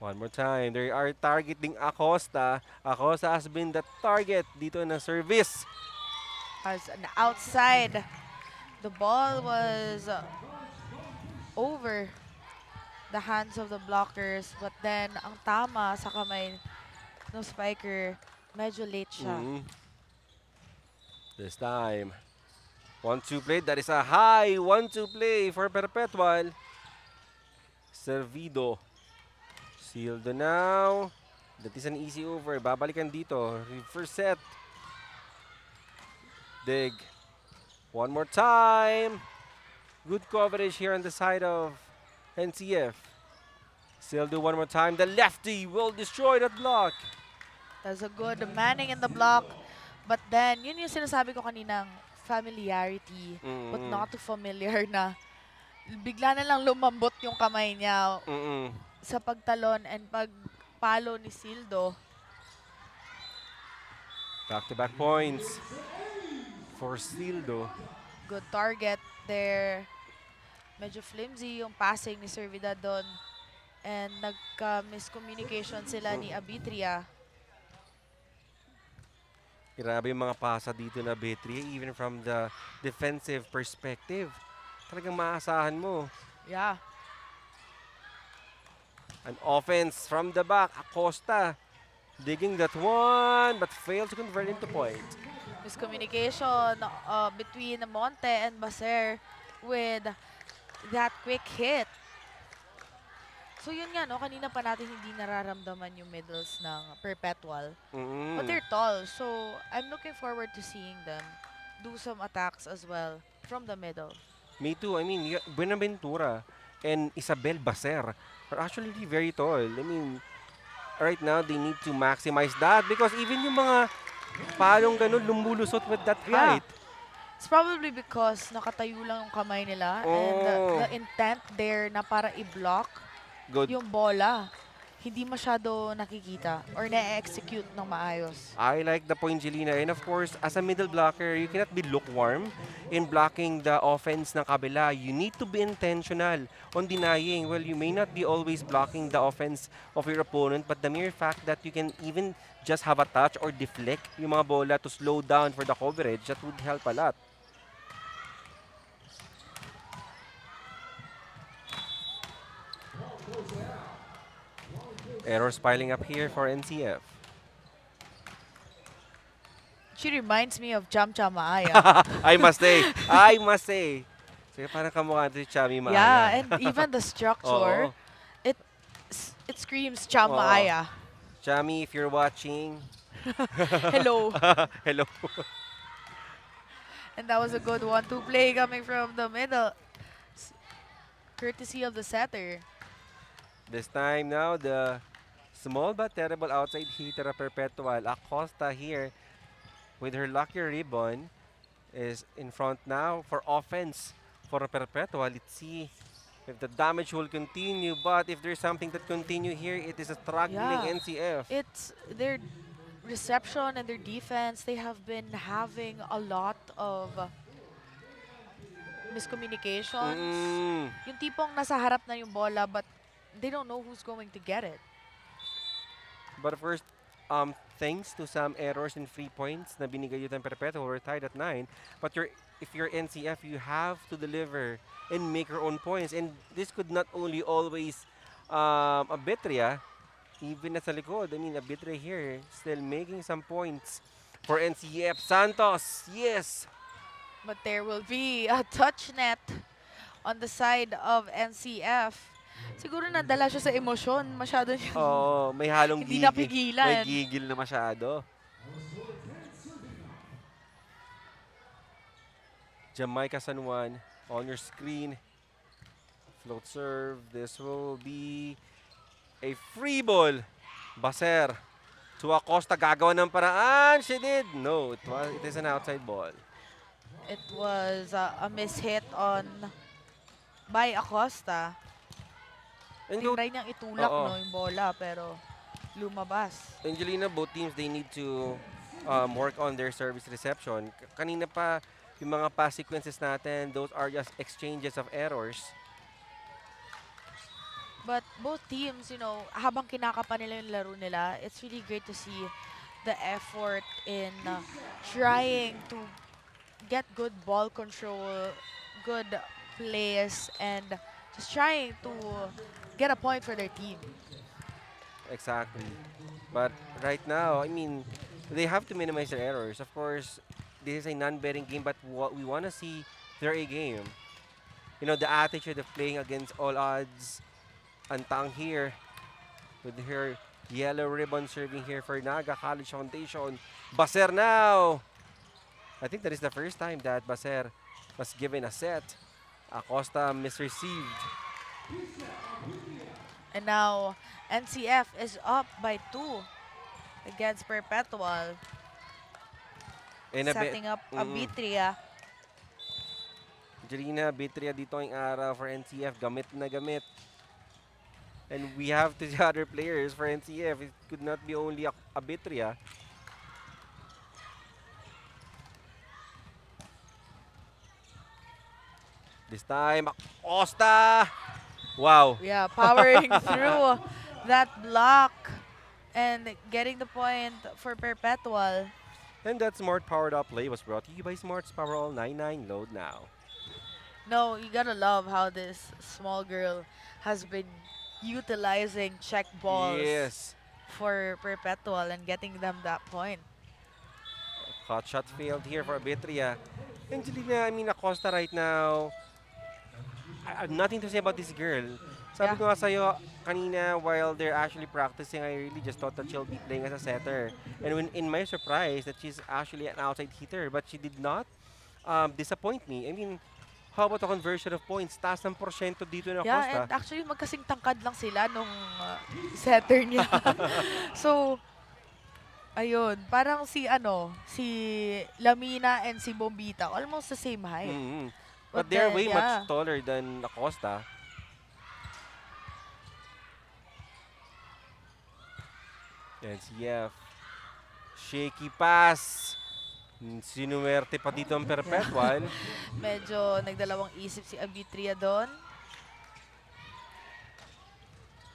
[SPEAKER 1] One more time. They are targeting Acosta. Acosta has been the target dito na service.
[SPEAKER 2] As an outside, the ball was over the hands of the blockers, but then ang tama sa kamay ng spiker, medyo late siya.
[SPEAKER 1] This time, 1-2 play. That is a high 1-2 play for Perpetual. Servido. Sildo now. That is an easy over. Babalikan dito. First set. Dig. One more time. Good coverage here on the side of NCF. Sildo one more time. The lefty will destroy that block.
[SPEAKER 2] That's a good manning in the block. But then, yun yung sinasabi ko kaninang familiarity, but not too familiar na bigla na lang lumambot yung kamay niya sa pagtalon and pagpalo ni Sildo.
[SPEAKER 1] Back-to-back points for Sildo.
[SPEAKER 2] Good target there. Medyo flimsy yung passing ni Servidad doon. And nagka-miscommunication sila ni Abitria.
[SPEAKER 1] Grabe yung mga pasa dito na Betria, even from the defensive perspective. Talagang maasahan mo.
[SPEAKER 2] Yeah.
[SPEAKER 1] An offense from the back. Acosta digging that one, but failed to convert into point.
[SPEAKER 2] Miscommunication between Monte and Baser with that quick hit. So yun nga, no? Kanina pa natin hindi nararamdaman yung middles ng Perpetual. But they're tall, so I'm looking forward to seeing them do some attacks as well from the middle.
[SPEAKER 1] Me too. I mean, Buenaventura and Isabel Baser are actually very tall. I mean, right now, they need to maximize that because even yung mga palong ganun lumulusot with that height.
[SPEAKER 2] It's probably because nakatayo lang yung kamay nila and the intent there na para i-block yung bola, hindi masyado nakikita or na-execute ng maayos.
[SPEAKER 1] I like the point, Jelena. And of course, as a middle blocker, you cannot be lukewarm in blocking the offense ng kabila. You need to be intentional on denying. Well, you may not be always blocking the offense of your opponent, but the mere fact that you can even just have a touch or deflect yung mga bola to slow down for the coverage, that would help a lot. Errors piling up here for NCF.
[SPEAKER 2] She reminds me of Cham Cham Maaya.
[SPEAKER 1] I must say. I must say. So, parang kamukha si Chami Maaya.
[SPEAKER 2] Yeah, and even the structure, it screams Cham Maaya.
[SPEAKER 1] Chami, if you're watching.
[SPEAKER 2] Hello.
[SPEAKER 1] Hello.
[SPEAKER 2] And that was a good 1-2 play coming from the middle. Courtesy of the setter.
[SPEAKER 1] This time now, the small but terrible outside hitter of Perpetual, Acosta here with her lucky ribbon is in front now for offense for Perpetual. Let's see if the damage will continue, but if there's something that continue here, it is a struggling NCF.
[SPEAKER 2] It's their reception and their defense. They have been having a lot of miscommunications. Yung tipong nasa harap na yung bola, but they don't know who's going to get it.
[SPEAKER 1] But first, thanks to some errors in free points na binigay yung Perpetual, we're tied at 9. But if you're NCF, you have to deliver and make your own points. And this could not only always Abitria, even nasa likod. I mean, Abitria here still making some points for NCF. Santos, yes!
[SPEAKER 2] But there will be a touch net on the side of NCF. Siguro nadala siya sa emosyon. Masyado niya.
[SPEAKER 1] Oo, may halong
[SPEAKER 2] Hindi
[SPEAKER 1] gigil. May
[SPEAKER 2] napigilan.
[SPEAKER 1] gigil na masyado. Jamaica San Juan on your screen. Float serve. This will be a free ball. Baser to Acosta. Gagawa ng paraan. She did. No, it is an outside ball.
[SPEAKER 2] It was a mishit on by Acosta.
[SPEAKER 1] And
[SPEAKER 2] Tinry niyang itulak
[SPEAKER 1] Oo.
[SPEAKER 2] no, yung bola pero lumabas.
[SPEAKER 1] Angelina, both teams, they need to work on their service reception. Kanina pa, yung mga pass sequences natin, those are just exchanges of errors.
[SPEAKER 2] But both teams, habang kinakapa nila yung laro nila, it's really great to see the effort in trying to get good ball control, good plays, and just trying to get a point for their team.
[SPEAKER 1] Exactly. But right now, I mean, they have to minimize their errors. Of course, this is a non-betting game, but what we want to see their A game. The attitude of playing against all odds. Antang here with her yellow ribbon serving here for Naga College Foundation. Baser now. I think that is the first time that Baser was given a set. Acosta misreceived.
[SPEAKER 2] And now, NCF is up by 2 against Perpetual,
[SPEAKER 1] And
[SPEAKER 2] setting up Abitria.
[SPEAKER 1] Angelina, Bitria dito ang araw for NCF. Gamit na gamit. And we have the other players for NCF. It could not be only Abitria. This time, Acosta! Wow.
[SPEAKER 2] Yeah, powering through that block and getting the point for Perpetual.
[SPEAKER 1] And that Smart Powered Up play was brought to you by Smart's Powerall 99. Load now.
[SPEAKER 2] No, you gotta love how this small girl has been utilizing check balls
[SPEAKER 1] Yes.
[SPEAKER 2] for Perpetual and getting them that point.
[SPEAKER 1] Hot shot failed here for Abitria. Angelina, I mean, Acosta right now, I have nothing to say about this girl. Sabi ko nga sa'yo kanina while they're actually practicing, I really just thought that she'll be playing as a setter. And in my surprise that she's actually an outside hitter, but she did not disappoint me. I mean, how about the conversion of points? Taas ng porsyento dito ng Acosta.
[SPEAKER 2] Yeah, and actually magkasing tangkad lang sila nung setter niya. So, ayun, parang si Lamina and si Bombita, almost the same height.
[SPEAKER 1] But they're way much taller than Acosta. NCF. Shaky pass. Sinuwerte pa dito ang Perpetual.
[SPEAKER 2] Medyo nagdalawang isip si Abitria doon.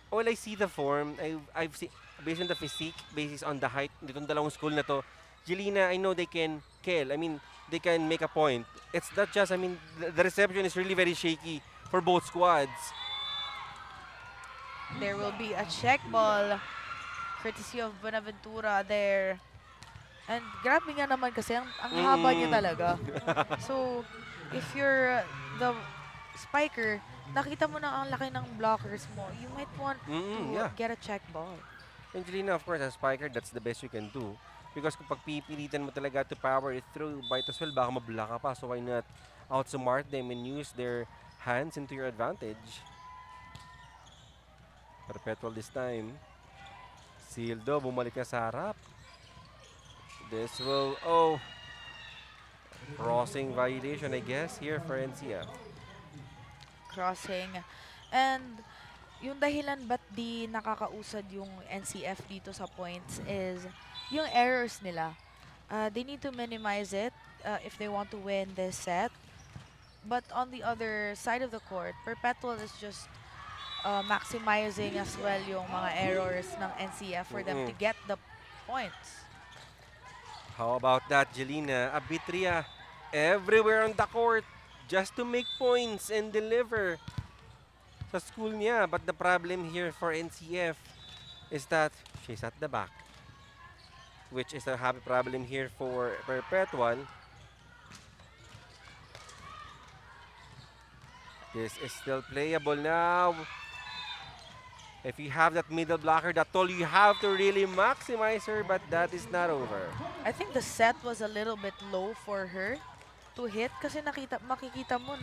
[SPEAKER 1] Well, I see the form. I've seen, based on the physique, based on the height, nitong dalawang school na to, Jelena, I know they can kill. I mean, they can make a point. It's not just, I mean, the reception is really very shaky for both squads.
[SPEAKER 2] There will be a check ball courtesy of Buenaventura there. And grabe nga naman kasi, ang haba niya talaga. So, if you're the spiker, nakita mo na ang laki ng blockers mo, you might want to get a check ball.
[SPEAKER 1] Angelina, of course, as spiker, that's the best you can do. Because kapag pipilitan mo talaga to power it through, might as well, baka mablock ka pa. So why not outsmart them and use their hands into your advantage? Perpetual this time. Sildo, bumalik na sa harap. This will, crossing violation, I guess, here for NCF.
[SPEAKER 2] Crossing. And yung dahilan ba't di nakakausad yung NCF dito sa points is yung errors nila. They need to minimize it if they want to win this set. But on the other side of the court, Perpetual is just maximizing as well yung mga errors ng NCF for them to get the points.
[SPEAKER 1] How about that, Jelena? Abitria everywhere on the court just to make points and deliver sa school niya. But the problem here for NCF is that she's at the back, which is a happy problem here for Perpetual. This is still playable now. If you have that middle blocker, that toll, you have to really maximize her, but that is not over.
[SPEAKER 2] I think the set was a little bit low for her to hit kasi makikita mo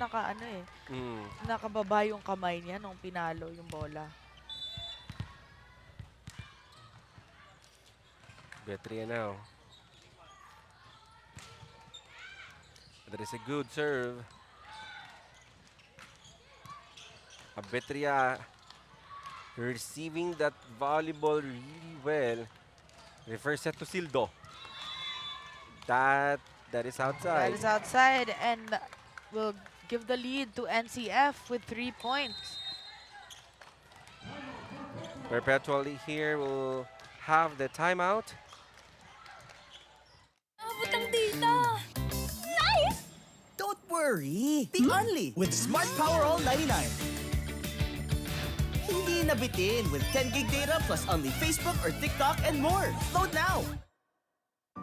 [SPEAKER 1] Mm.
[SPEAKER 2] nakababa yung kamay niya nung pinalo yung bola.
[SPEAKER 1] Betria now. That is a good serve. Betria receiving that volleyball really well. Reverse set to Sildo. That is outside.
[SPEAKER 2] That is outside and will give the lead to NCF with 3 points.
[SPEAKER 1] Perpetual here will have the timeout.
[SPEAKER 3] Don't worry. Be only with Smart Power All 99. Hindi nabitin with 10 gig data plus only Facebook or TikTok and more. Load now.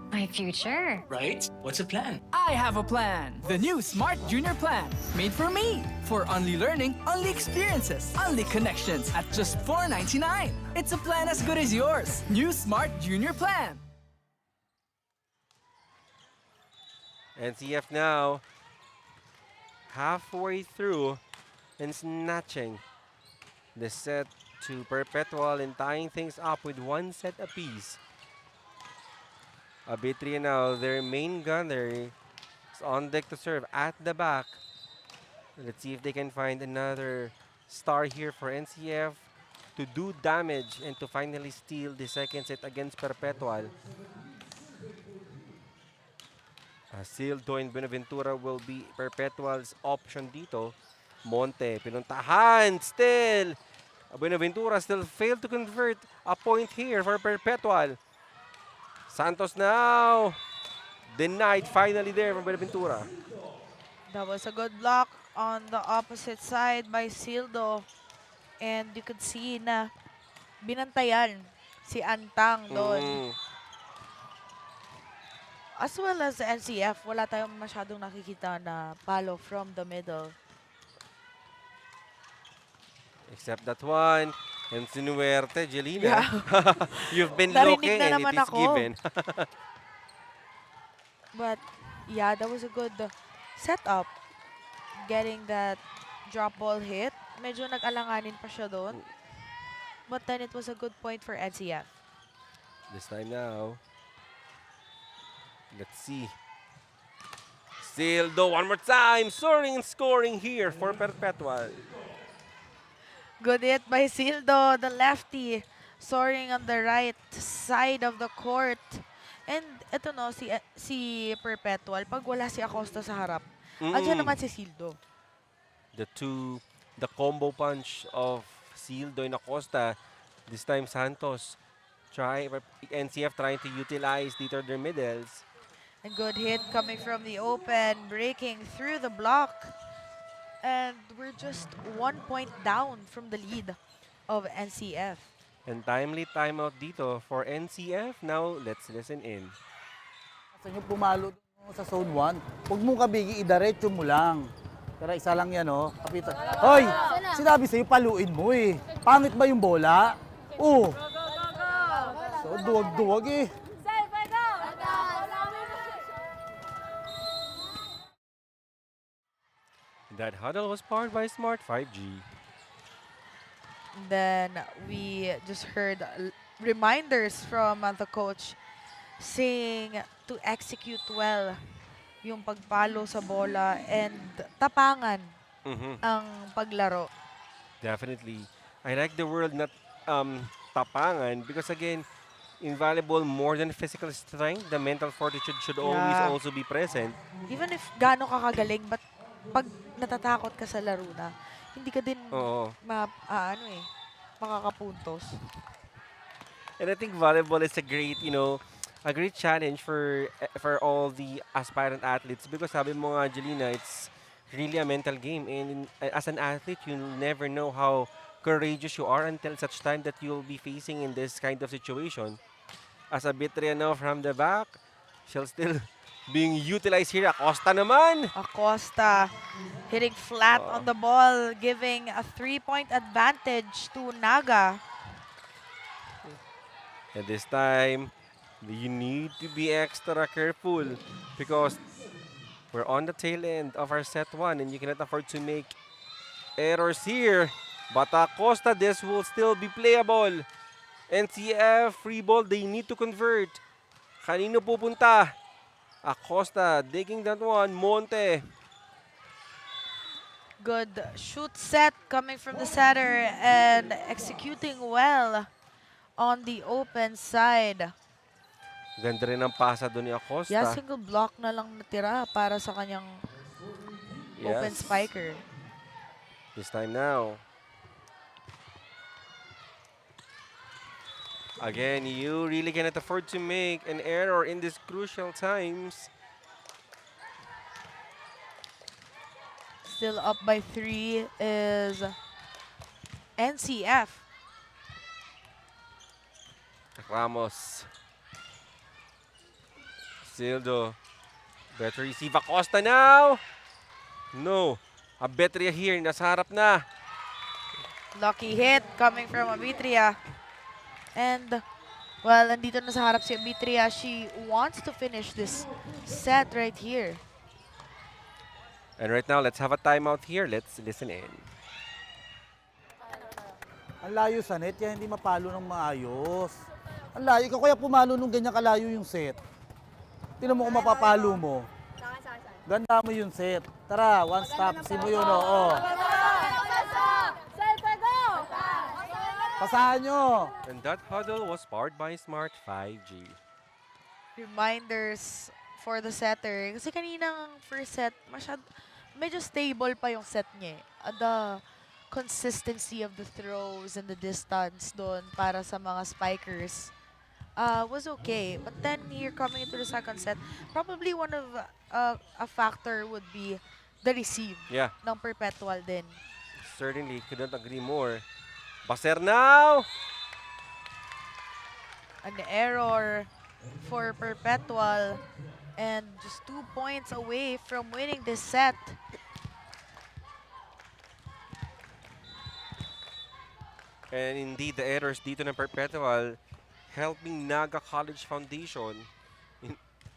[SPEAKER 4] My future.
[SPEAKER 6] Right? What's a plan? I have a plan. The new Smart Junior Plan. Made for me. For only learning, only experiences, only connections at just $4.99. It's a plan as good as yours. New Smart Junior Plan.
[SPEAKER 1] NCF now halfway through and snatching the set to Perpetual and tying things up with 1 set apiece. Abitria now, their main gunner, is on deck to serve at the back. Let's see if they can find another star here for NCF to do damage and to finally steal the second set against Perpetual. Sildo and Buenaventura will be Perpetual's option dito. Monte, pinuntahan, still. Buenaventura still failed to convert a point here for Perpetual. Santos now denied finally there from Buenaventura.
[SPEAKER 2] That was a good block on the opposite side by Sildo. And you could see na binantayan si Antang doon. As well as NCF, wala tayong masyadong nakikita na palo from the middle.
[SPEAKER 1] Except that one. And sinuwerte, Jelina.
[SPEAKER 2] Yeah.
[SPEAKER 1] You've been
[SPEAKER 2] Narinig
[SPEAKER 1] looking
[SPEAKER 2] na
[SPEAKER 1] and
[SPEAKER 2] naman
[SPEAKER 1] it is
[SPEAKER 2] ako.
[SPEAKER 1] given.
[SPEAKER 2] But yeah, that was a good setup. Getting that drop ball hit. Medyo nag-alanganin pa siya doon. But then it was a good point for NCF.
[SPEAKER 1] This time now. Let's see. Sildo one more time. Soaring and scoring here for Perpetual.
[SPEAKER 2] Good hit by Sildo, the lefty, soaring on the right side of the court. And ito no, si Perpetual, pag wala si Acosta sa harap, andyan naman si Sildo.
[SPEAKER 1] The combo punch of Sildo and Acosta. This time Santos NCF trying to utilize dito their middles.
[SPEAKER 2] A good hit coming from the open, breaking through the block. And we're just 1 point down from the lead of NCF.
[SPEAKER 1] And timely timeout dito for NCF. Now, let's listen in.
[SPEAKER 5] Sa inyo pumalo dun sa zone 1, huwag mong kabigi, idiretso mo lang. Pero isa lang yan, oh. Kapitan. Hoy! Sinabi sa'yo, paluin mo eh. Pangit ba yung bola? Oo. So, duwag-duwag eh.
[SPEAKER 1] That huddle was powered by Smart 5G.
[SPEAKER 2] Then we just heard reminders from the coach saying to execute well yung pagpalo sa bola and tapangan ang paglaro.
[SPEAKER 1] Definitely. I like the word not tapangan because again, in volleyball, more than physical strength, the mental fortitude should always also be present.
[SPEAKER 2] Even if gaano ka kagaling, but pag natatakot ka sa laro na, hindi ka din makakapuntos.
[SPEAKER 1] And I think volleyball is a great, a great challenge for all the aspirant athletes because sabi mo nga, Angelina, it's really a mental game. And as an athlete, you never know how courageous you are until such time that you'll be facing in this kind of situation. As a Bitria now from the back, she'll still being utilized here. Acosta naman.
[SPEAKER 2] Acosta hitting flat on the ball, giving a 3-point advantage to Naga.
[SPEAKER 1] And this time, you need to be extra careful because we're on the tail end of our set 1 and you cannot afford to make errors here. But Acosta, this will still be playable. NCF, free ball, they need to convert. Kanino pupunta? Acosta digging that one. Monte.
[SPEAKER 2] Good shoot set coming from the setter and executing well on the open side.
[SPEAKER 1] Ganda rin ang pasa doon ni Acosta.
[SPEAKER 2] Yeah, single block na lang natira para sa kanyang open spiker.
[SPEAKER 1] This time now. Again, you really cannot afford to make an error in these crucial times.
[SPEAKER 2] Still up by 3 is NCF.
[SPEAKER 1] Ramos. Sildo. Better receive Acosta now. No. Abetria here. Nasa harap na.
[SPEAKER 2] Lucky hit coming from Abitria. And, well, nandito na sa harap si Abitria. She wants to finish this set right here.
[SPEAKER 1] And right now, let's have a timeout here. Let's listen in.
[SPEAKER 5] Ang layo sa net, kaya hindi mapalo ng maayos. Ang layo, ikaw kaya pumalo nung ganyan kalayo yung set. Tingnan mo kung mapapalo mo. Ganda mo yung set. Tara, one stop. Sino yun, oo. Pasahan nyo.
[SPEAKER 1] And that huddle was powered by Smart 5G.
[SPEAKER 2] Reminders for the setter. Kasi kaninang first set, medyo stable pa yung set niya. The consistency of the throws and the distance doon para sa mga spikers was okay. But then here coming into the second set, probably one of a factor would be the receive ng Perpetual din.
[SPEAKER 1] Certainly, couldn't agree more. Baser now!
[SPEAKER 2] An error for Perpetual and just 2 points away from winning this set.
[SPEAKER 1] And indeed, the errors dito ng Perpetual helping Naga College Foundation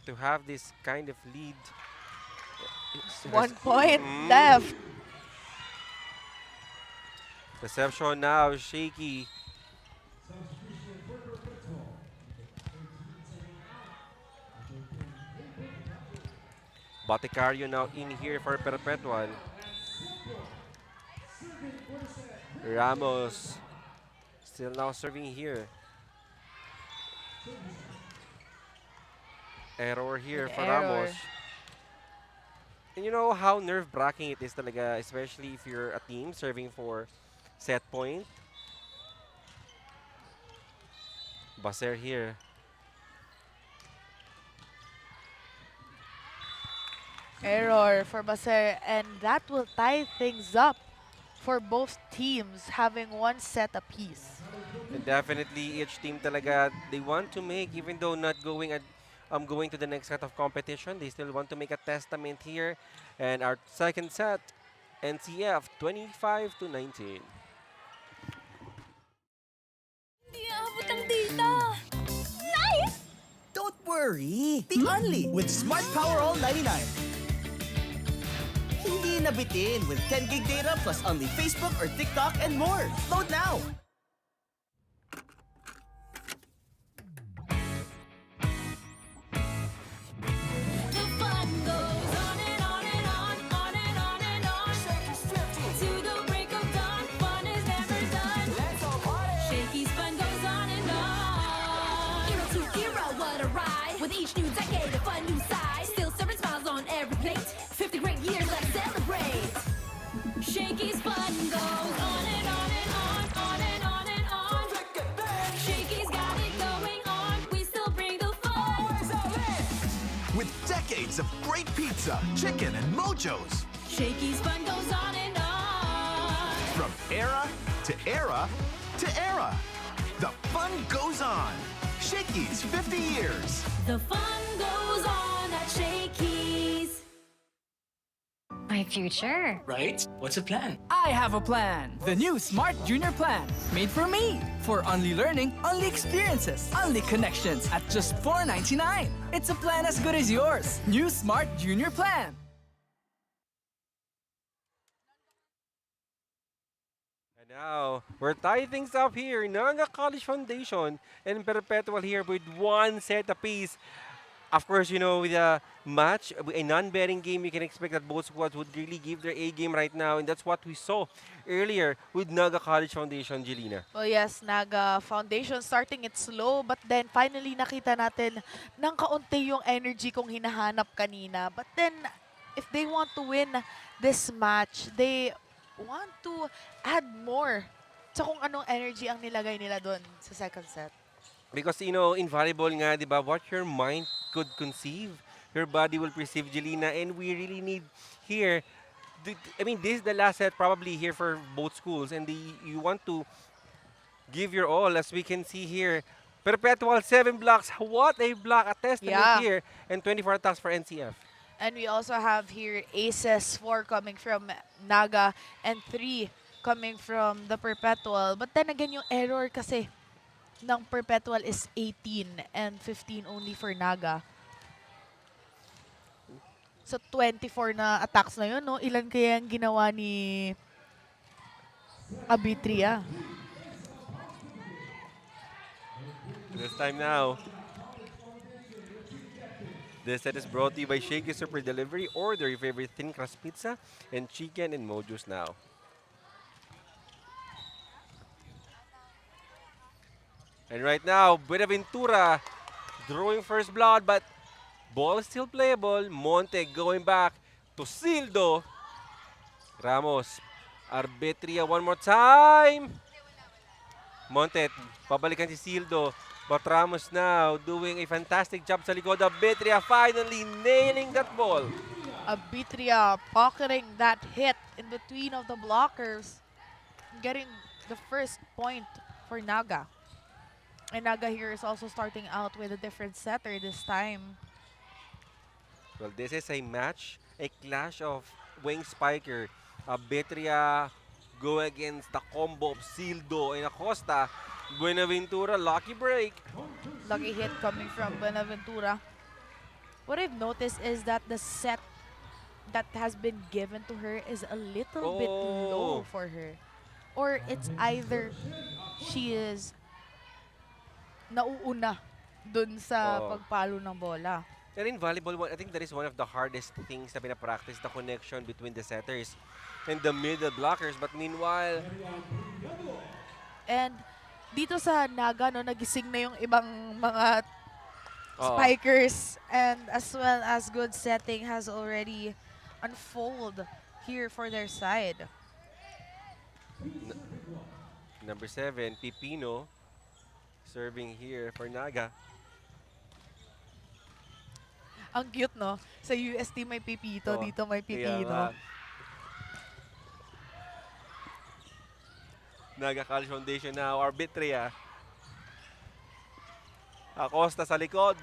[SPEAKER 1] to have this kind of lead.
[SPEAKER 2] 1 point left.
[SPEAKER 1] Reception now, Shakey. Boticario now in here for Perpetual. Ramos still now serving here. Error here for Ramos. And you know how nerve-wracking it is talaga, especially if you're a team serving for set point. Baser here.
[SPEAKER 2] Error for Baser, and that will tie things up for both teams having one set apiece.
[SPEAKER 1] And definitely each team talaga, they want to make, even though not going going to the next set of competition, they still want to make a testament here. And our second set, NCF 25-19.
[SPEAKER 3] Don't worry! Be only with Smart Power All 99. Hindi nabitin with 10 gig data plus only Facebook or TikTok and more. Load now!
[SPEAKER 7] The fun goes on and on and on, on and on and on. To the break of dawn, fun is never done. Shakey's fun goes on and on.
[SPEAKER 9] Hero to hero, what a ride. With each new decade, a fun new side. Still serving smiles on every plate. 50 great years, let's celebrate.
[SPEAKER 7] Shakey's fun goes on and on and on, on and on and on. Shakey's got it going on, we still bring the fun.
[SPEAKER 10] With decades of great pizza, chicken, and mojos.
[SPEAKER 7] Shakey's fun goes on and on.
[SPEAKER 10] From era to era to era. The fun goes on. Shakey's 50 years.
[SPEAKER 7] The fun goes on at Shakey's.
[SPEAKER 4] My My future.
[SPEAKER 8] Right? What's the plan?
[SPEAKER 6] I have a plan. The new Smart Junior Plan. Made for me. For only learning, only experiences, only connections at just $4.99. It's a plan as good as yours. New Smart Junior Plan.
[SPEAKER 1] And now, we're tying things up here. Naga College Foundation and Perpetual here with one set apiece. Of course, you know, with a match, a non-betting game, you can expect that both squads would really give their A game right now. And that's what we saw earlier with Naga College Foundation, Jelena.
[SPEAKER 2] Well, yes, Naga Foundation starting it slow, but then finally nakita natin ng kaunti yung energy kong hinahanap kanina. But then, if they want to win this match, they want to add more sa kung anong energy ang nilagay nila doon sa second set.
[SPEAKER 1] Because, you know, in volleyball nga, di ba, what your mind could conceive, your body will perceive, Jelena, and we really need here, I mean, this is the last set probably here for both schools, and you want to give your all, as we can see here. Perpetual, 7 blocks. What a block, a testament here, and 24 attacks for NCF.
[SPEAKER 2] And we also have here aces, 4 coming from Naga, and 3 coming from the Perpetual. But then again, yung error kasi ng Perpetual is 18 and 15 only for Naga. So 24 na attacks na yun, no? Ilan kaya ang ginawa ni Abitria?
[SPEAKER 1] This time now. This set is brought to you by Shakey Super Delivery. Order your favorite thin crust pizza and chicken and mojos now. And right now, Buenaventura drawing first blood, but ball is still playable. Monte going back to Sildo. Ramos, Arbitria one more time. Monte, pabalikan si Sildo. But Ramos now doing a fantastic job sa likod. Arbitria finally nailing that ball.
[SPEAKER 2] Abitria pocketing that hit in between of the blockers, getting the first point for Naga. And Naga here is also starting out with a different setter this time.
[SPEAKER 1] Well, this is a match, a clash of wing spiker. Abitria go against the combo of Sildo and Acosta. Buenaventura, lucky break.
[SPEAKER 2] Lucky hit coming from Buenaventura. What I've noticed is that the set that has been given to her is a little bit low for her. Or it's either she is nauuna dun sa pagpalo ng bola.
[SPEAKER 1] And in volleyball, I think that is one of the hardest things na pinapractice, the connection between the setters and the middle blockers. But meanwhile...
[SPEAKER 2] And dito sa Naga, no, nagising na yung ibang mga spikers, and as well as good setting has already unfold here for their side.
[SPEAKER 1] Number 7, Pipino, serving here for Naga.
[SPEAKER 2] Ang cute, no? Sa UST may Pipito, dito may Pipino.
[SPEAKER 1] Naga College Foundation now, Arbitria. Acosta sa likod.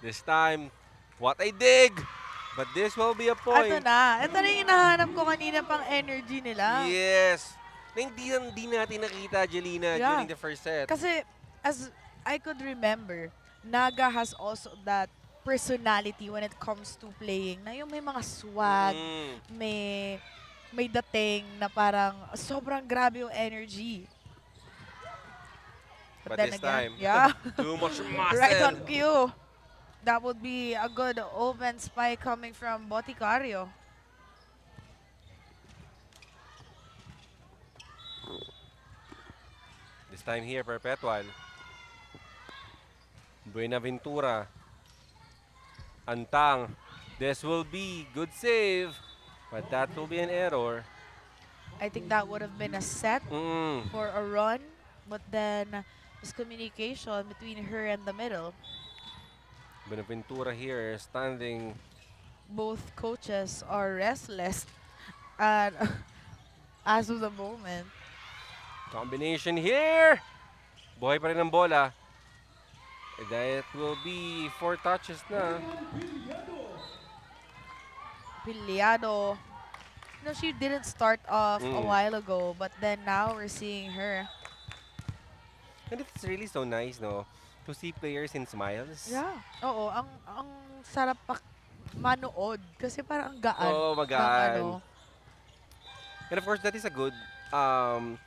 [SPEAKER 1] This time, what a dig! But this will be a point.
[SPEAKER 2] Ito na. Ito na yung hinahanap ko kanina pang energy nila.
[SPEAKER 1] Yes. Na hindi natin nakita, Jelena, during the first set.
[SPEAKER 2] Kasi, as I could remember, Naga has also that personality when it comes to playing. Na yung may mga swag, may dating na parang sobrang grabe yung energy.
[SPEAKER 1] But this time, too much muscle.
[SPEAKER 2] Right on cue. That would be a good open spike coming from Boticario.
[SPEAKER 1] This time here, Perpetual. Buenaventura. Antang. This will be good save. But that will be an error.
[SPEAKER 2] I think that would have been a set for a run. But then, miscommunication between her and the middle.
[SPEAKER 1] Buenaventura here standing.
[SPEAKER 2] Both coaches are restless at, as of the moment.
[SPEAKER 1] Combination here. Buhay pa rin ang bola. That will be 4 touches na.
[SPEAKER 2] Piliado. No, she didn't start off a
[SPEAKER 1] Mm.
[SPEAKER 2] while ago, but then now we're seeing her.
[SPEAKER 1] And it's really so nice, no? To see players in smiles.
[SPEAKER 2] Yeah. Oo, ang sarap manood kasi parang ang gaan
[SPEAKER 1] Oh,
[SPEAKER 2] ng
[SPEAKER 1] magaan. And of course, that is a good um,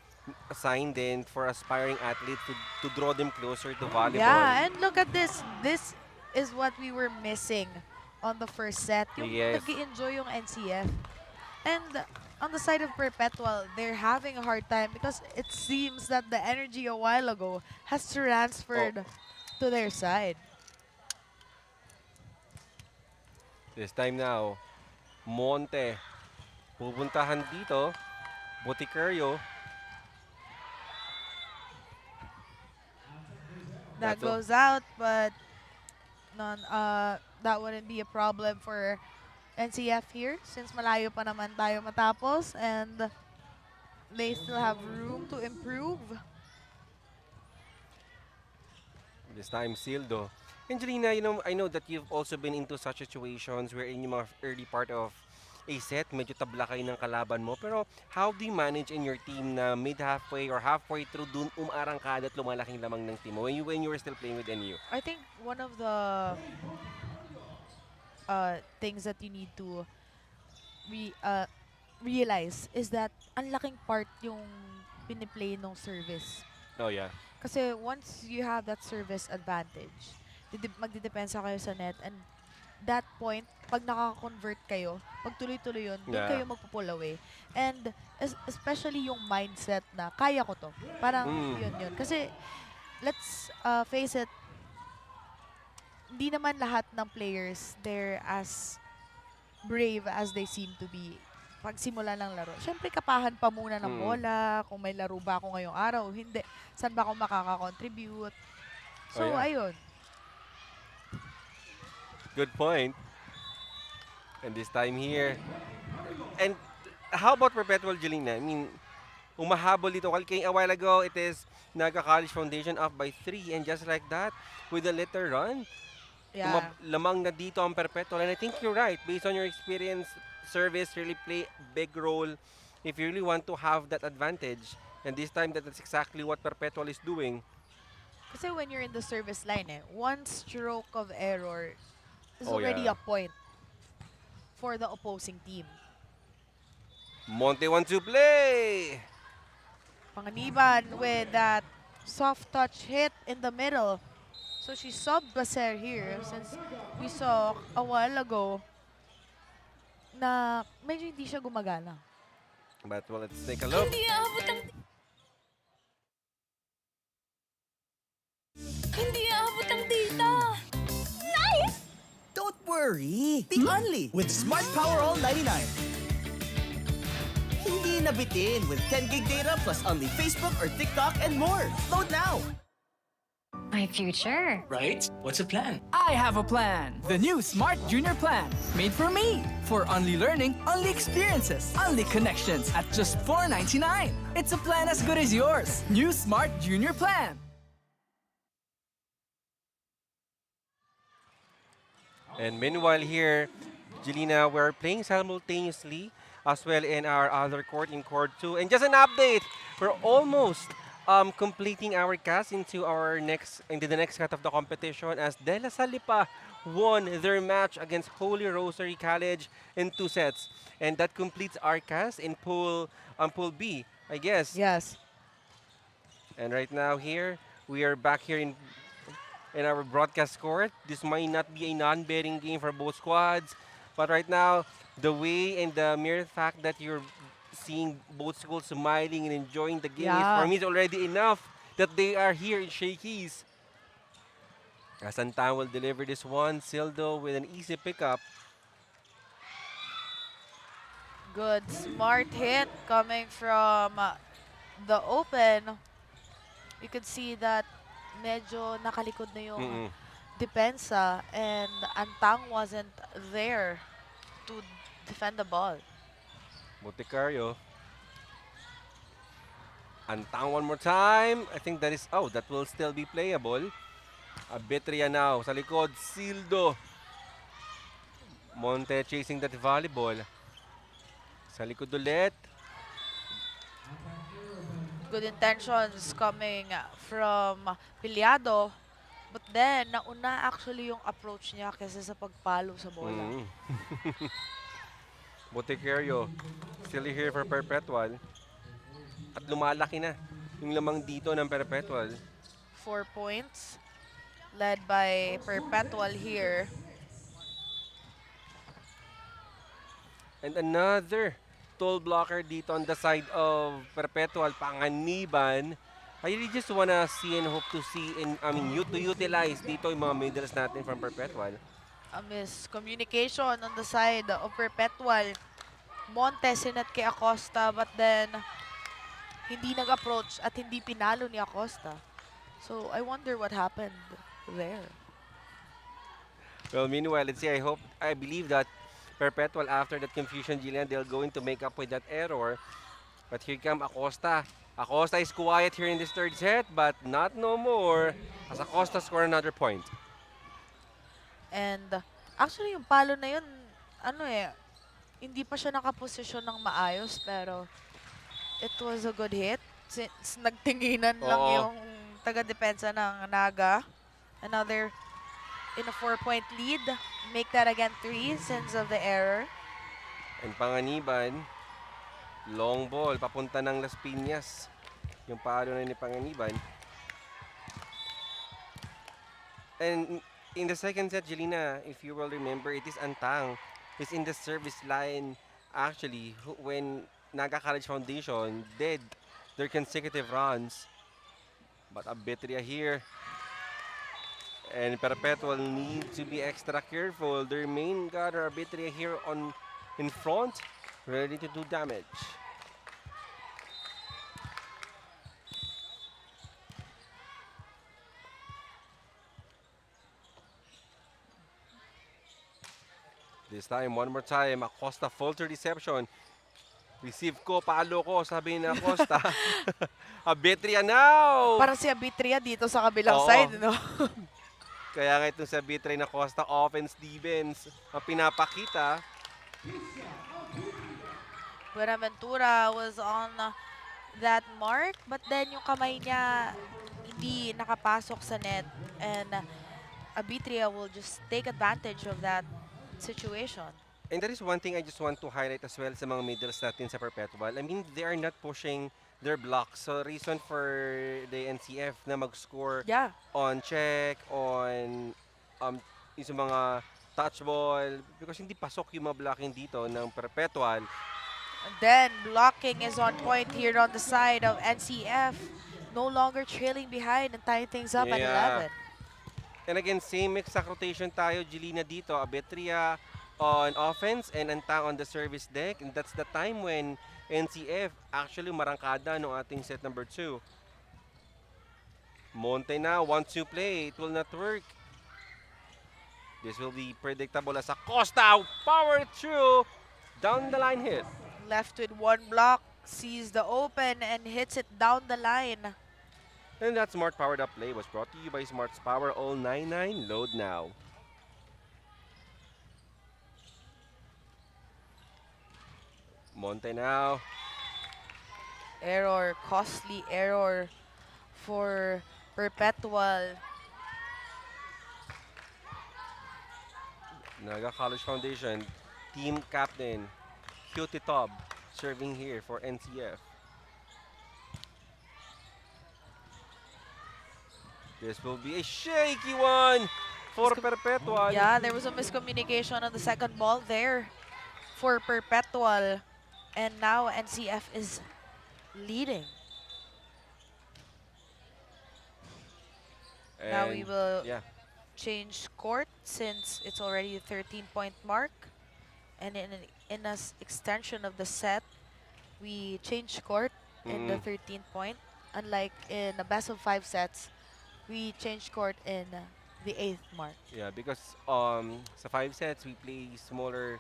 [SPEAKER 1] sign then for aspiring athletes to draw them closer to volleyball.
[SPEAKER 2] Yeah, and look at this. This is what we were missing on the first set. Yung
[SPEAKER 1] Yes.
[SPEAKER 2] nag-i-enjoy yung NCF. And on the side of Perpetual, they're having a hard time because it seems that the energy a while ago has transferred to their side.
[SPEAKER 1] This time now, Monte. Pupuntahan dito. Boticario.
[SPEAKER 2] That
[SPEAKER 1] That's all.
[SPEAKER 2] goes out, but that wouldn't be a problem for NCF here since malayo pa naman tayo matapos and they still have room to improve.
[SPEAKER 1] This time, Sildo. Angelina, I know that you've also been into such situations where in yung mga early part of a set, medyo tabla kayo ng kalaban mo. Pero how do you manage in your team na mid-halfway or halfway through dun umarangkada at lumalaking lamang ng team mo when you were still playing with NU?
[SPEAKER 2] I think one of the things that you need to realize is that ang laking part yung piniplay ng service.
[SPEAKER 1] Oh, yeah.
[SPEAKER 2] Kasi once you have that service advantage, magdidepensa kayo sa net and that point, pag nakaka-convert kayo, pag tuloy-tuloy yun, doon
[SPEAKER 1] Yeah.
[SPEAKER 2] kayo magpo-pull away. And especially yung mindset na kaya ko to. Parang yun. Kasi let's face it, hindi naman lahat ng players they're as brave as they seem to be pagsimula ng laro. Siyempre, kapahan pa muna ng bola, kung may laro ba ako ngayong araw, hindi. Saan ba ako makaka-contribute? So,
[SPEAKER 1] yeah.
[SPEAKER 2] ayun.
[SPEAKER 1] Good point. And this time here. And how about Perpetual, Jelena? I mean, umahabol dito. A while ago, it is Naga College Foundation up by 3. And just like that, with a little run,
[SPEAKER 2] Yeah.
[SPEAKER 1] lamang na dito ang Perpetual. And I think you're right. Based on your experience, service really play a big role if you really want to have that advantage. And this time, that's exactly what Perpetual is doing.
[SPEAKER 2] Kasi when you're in the service line, one stroke of error is
[SPEAKER 1] Oh,
[SPEAKER 2] already
[SPEAKER 1] yeah.
[SPEAKER 2] a point for the opposing team.
[SPEAKER 1] Monte wants to play!
[SPEAKER 2] Panganiban with that soft touch hit in the middle. So she subbed Baser here since we saw a while ago na medyo hindi siya gumagana.
[SPEAKER 1] But well, let's take a look.
[SPEAKER 9] Hindi aabot ang... Hindi aabot ang data. Nice!
[SPEAKER 3] Don't worry. Be only with Smart Power All 99. Hindi nabitin with 10 gig data plus only Facebook or TikTok and more. Load now.
[SPEAKER 4] My future.
[SPEAKER 6] Right? What's the plan? I have a plan. The new Smart Junior Plan. Made for me. For only learning, only experiences, only connections at just $4.99. It's a plan as good as yours. New Smart Junior Plan.
[SPEAKER 1] And meanwhile here, Jelena, we're playing simultaneously as well in our other court, in court 2. And just an update, we're almost completing our cast into the next cut of the competition as De La Salle pa won their match against Holy Rosary College in 2 sets. And that completes our cast in pool B, I guess.
[SPEAKER 2] Yes.
[SPEAKER 1] And right now here, we are back here in our broadcast court. This might not be a non-betting game for both squads, but right now, the way and the mere fact that you're seeing both schools smiling and enjoying the game is, for me, is already enough that they are here in Shakey's. Santan will deliver this one. Sildo with an easy pickup.
[SPEAKER 2] Good, smart hit coming from the open. You could see that medyo nakalikod na yung depensa and Antang wasn't there to defend the ball.
[SPEAKER 1] Boticario. Antang one more time. I think that will still be playable. Abitria now sa likod. Sildo. Monte chasing that volleyball. Sa likod ulit.
[SPEAKER 2] Good intentions coming from Piliado. But then, nauna actually yung approach niya kaysa sa pagpalo sa bola.
[SPEAKER 1] Mm. Boticario still here for Perpetual. At lumalaki na yung lamang dito ng Perpetual.
[SPEAKER 2] 4 points. Led by Perpetual here.
[SPEAKER 1] And another toll blocker dito on the side of Perpetual, Panganiban. I really just wanna see and hope to see to utilize dito yung mga middles natin from Perpetual.
[SPEAKER 2] A miscommunication on the side of Perpetual. Monte sinet kay Acosta but then hindi nag-approach at hindi pinalo ni Acosta. So I wonder what happened there.
[SPEAKER 1] Well, meanwhile, let's see, I believe that Perpetual, after that confusion, Jillian, they're going to make up with that error. But here come Acosta. Acosta is quiet here in this third set, but not no more as Acosta score another point.
[SPEAKER 2] And actually yung palo na yun, hindi pa siya nakaposisyon ng maayos pero it was a good hit. Since nagtinginan lang
[SPEAKER 1] Oo.
[SPEAKER 2] yung taga-depensa ng Naga. Another in a 4-point lead. Make that again 3 since of the error.
[SPEAKER 1] And Panganiban, long ball, papunta ng Las Piñas. Yung palo na ni Panganiban. And in the second set, Jelina, if you will remember, it is Antang who's in the service line actually when Naga College Foundation did their consecutive runs. But Abitria here. And Perpetual needs to be extra careful. Their main gutter, Abitria here in front, ready to do damage. This time, one more time, Acosta falter reception. Receive ko, palo ko, sabi ni Acosta. Abitria now!
[SPEAKER 2] Para si Abitria dito sa kabilang
[SPEAKER 1] Oo.
[SPEAKER 2] side, no?
[SPEAKER 1] Kaya nga itong sa Abitria na Acosta, offense, defense, ang pinapakita.
[SPEAKER 2] Buenaventura was on that mark, but then yung kamay niya hindi nakapasok sa net. And Abitria will just take advantage of that situation.
[SPEAKER 1] And that is one thing I just want to highlight as well sa mga middles natin sa Perpetual. I mean, they are not pushing their blocks. So, reason for the NCF na mag-score
[SPEAKER 2] Yeah.
[SPEAKER 1] on check, on yung sa mga touch ball, because hindi pasok yung mga blocking dito ng Perpetual.
[SPEAKER 2] And then blocking is on point here on the side of NCF. No longer trailing behind and tying things up at
[SPEAKER 1] Yeah.
[SPEAKER 2] 11.
[SPEAKER 1] And again, same exact rotation tayo, Jelina dito. Abitria on offense and Antang on the service deck. And that's the time when NCF actually marangkada no ating set number 2. Monte now wants to play. It will not work. This will be predictable as Acosta. Power through. Down the line hit.
[SPEAKER 2] Left with one block, sees the open and hits it down the line.
[SPEAKER 1] And that Smart Powered Up play was brought to you by Smart's Power All 99. Load now. Monte now.
[SPEAKER 2] Error, costly error for Perpetual.
[SPEAKER 1] Naga College Foundation, team captain, Cutie Tob, serving here for NCF. This will be a shaky one for Perpetual.
[SPEAKER 2] Yeah, there was a miscommunication on the second ball there for Perpetual. And now NCF is leading. Now we
[SPEAKER 1] And,
[SPEAKER 2] will
[SPEAKER 1] yeah,
[SPEAKER 2] change court since it's already a 13-point mark. And in an extension of the set, we change court in the 13th point. Unlike in a best of 5 sets, we change court in the 8th mark.
[SPEAKER 1] yeah, because sa 5 sets we play smaller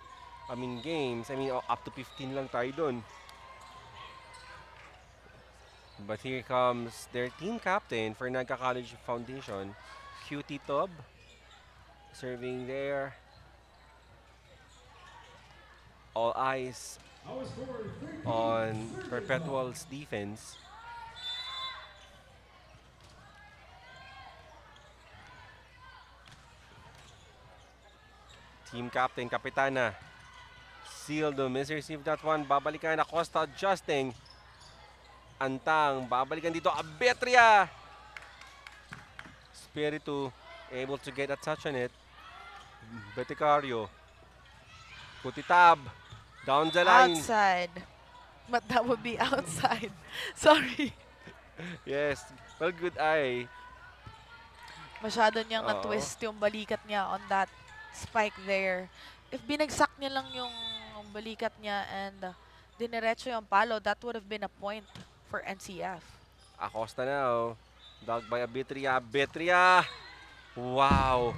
[SPEAKER 1] games. Up to 15 lang tayo dun. But here comes their team captain for Naga College Foundation, Cutie Tob, serving there. All eyes on Perpetual's defense. Team captain, Kapitana. Sildo misreceive that one. Babalikan Acosta adjusting. Antang, babalikan dito. Abetria! Spiritu able to get a touch on it. Beticario. Kutitab. Down the line.
[SPEAKER 2] Outside. But that would be outside. Sorry.
[SPEAKER 1] Yes. Well, good eye.
[SPEAKER 2] Masyado niyang
[SPEAKER 1] Oo.
[SPEAKER 2] na-twist yung balikat niya on that spike there. If binagsak niya lang yung balikat niya and diniretso yung palo, that would have been a point for NCF.
[SPEAKER 1] Acosta now. Dug by Abitria. Abitria! Wow.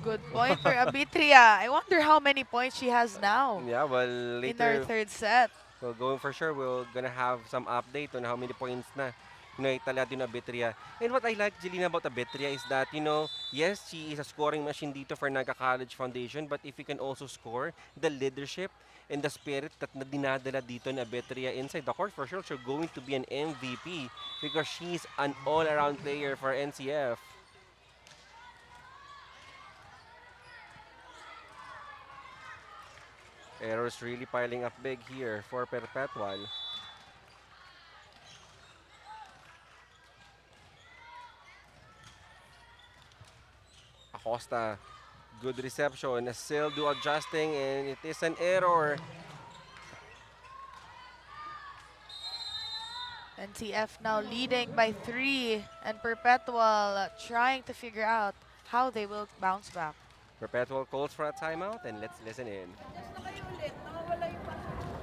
[SPEAKER 2] Good point for Abitria. I wonder how many points she has now
[SPEAKER 1] Yeah, well,
[SPEAKER 2] in our
[SPEAKER 1] later,
[SPEAKER 2] third set.
[SPEAKER 1] well, going for sure, we're gonna have some update on how many points na naitala din Abitria. And what I like, Jelena, about Abitria is that, you know, yes, she is a scoring machine dito for Naga College Foundation, but if you can also score, the leadership and the spirit that na dinadala dito ni Abitria inside the court, for sure, she's going to be an MVP because she's an all-around player for NCF. Errors really piling up big here for Perpetual. Acosta, good reception. Sildo adjusting and it is an error.
[SPEAKER 2] NCF now leading by 3 and Perpetual trying to figure out how they will bounce back.
[SPEAKER 1] Perpetual calls for a timeout and let's listen in.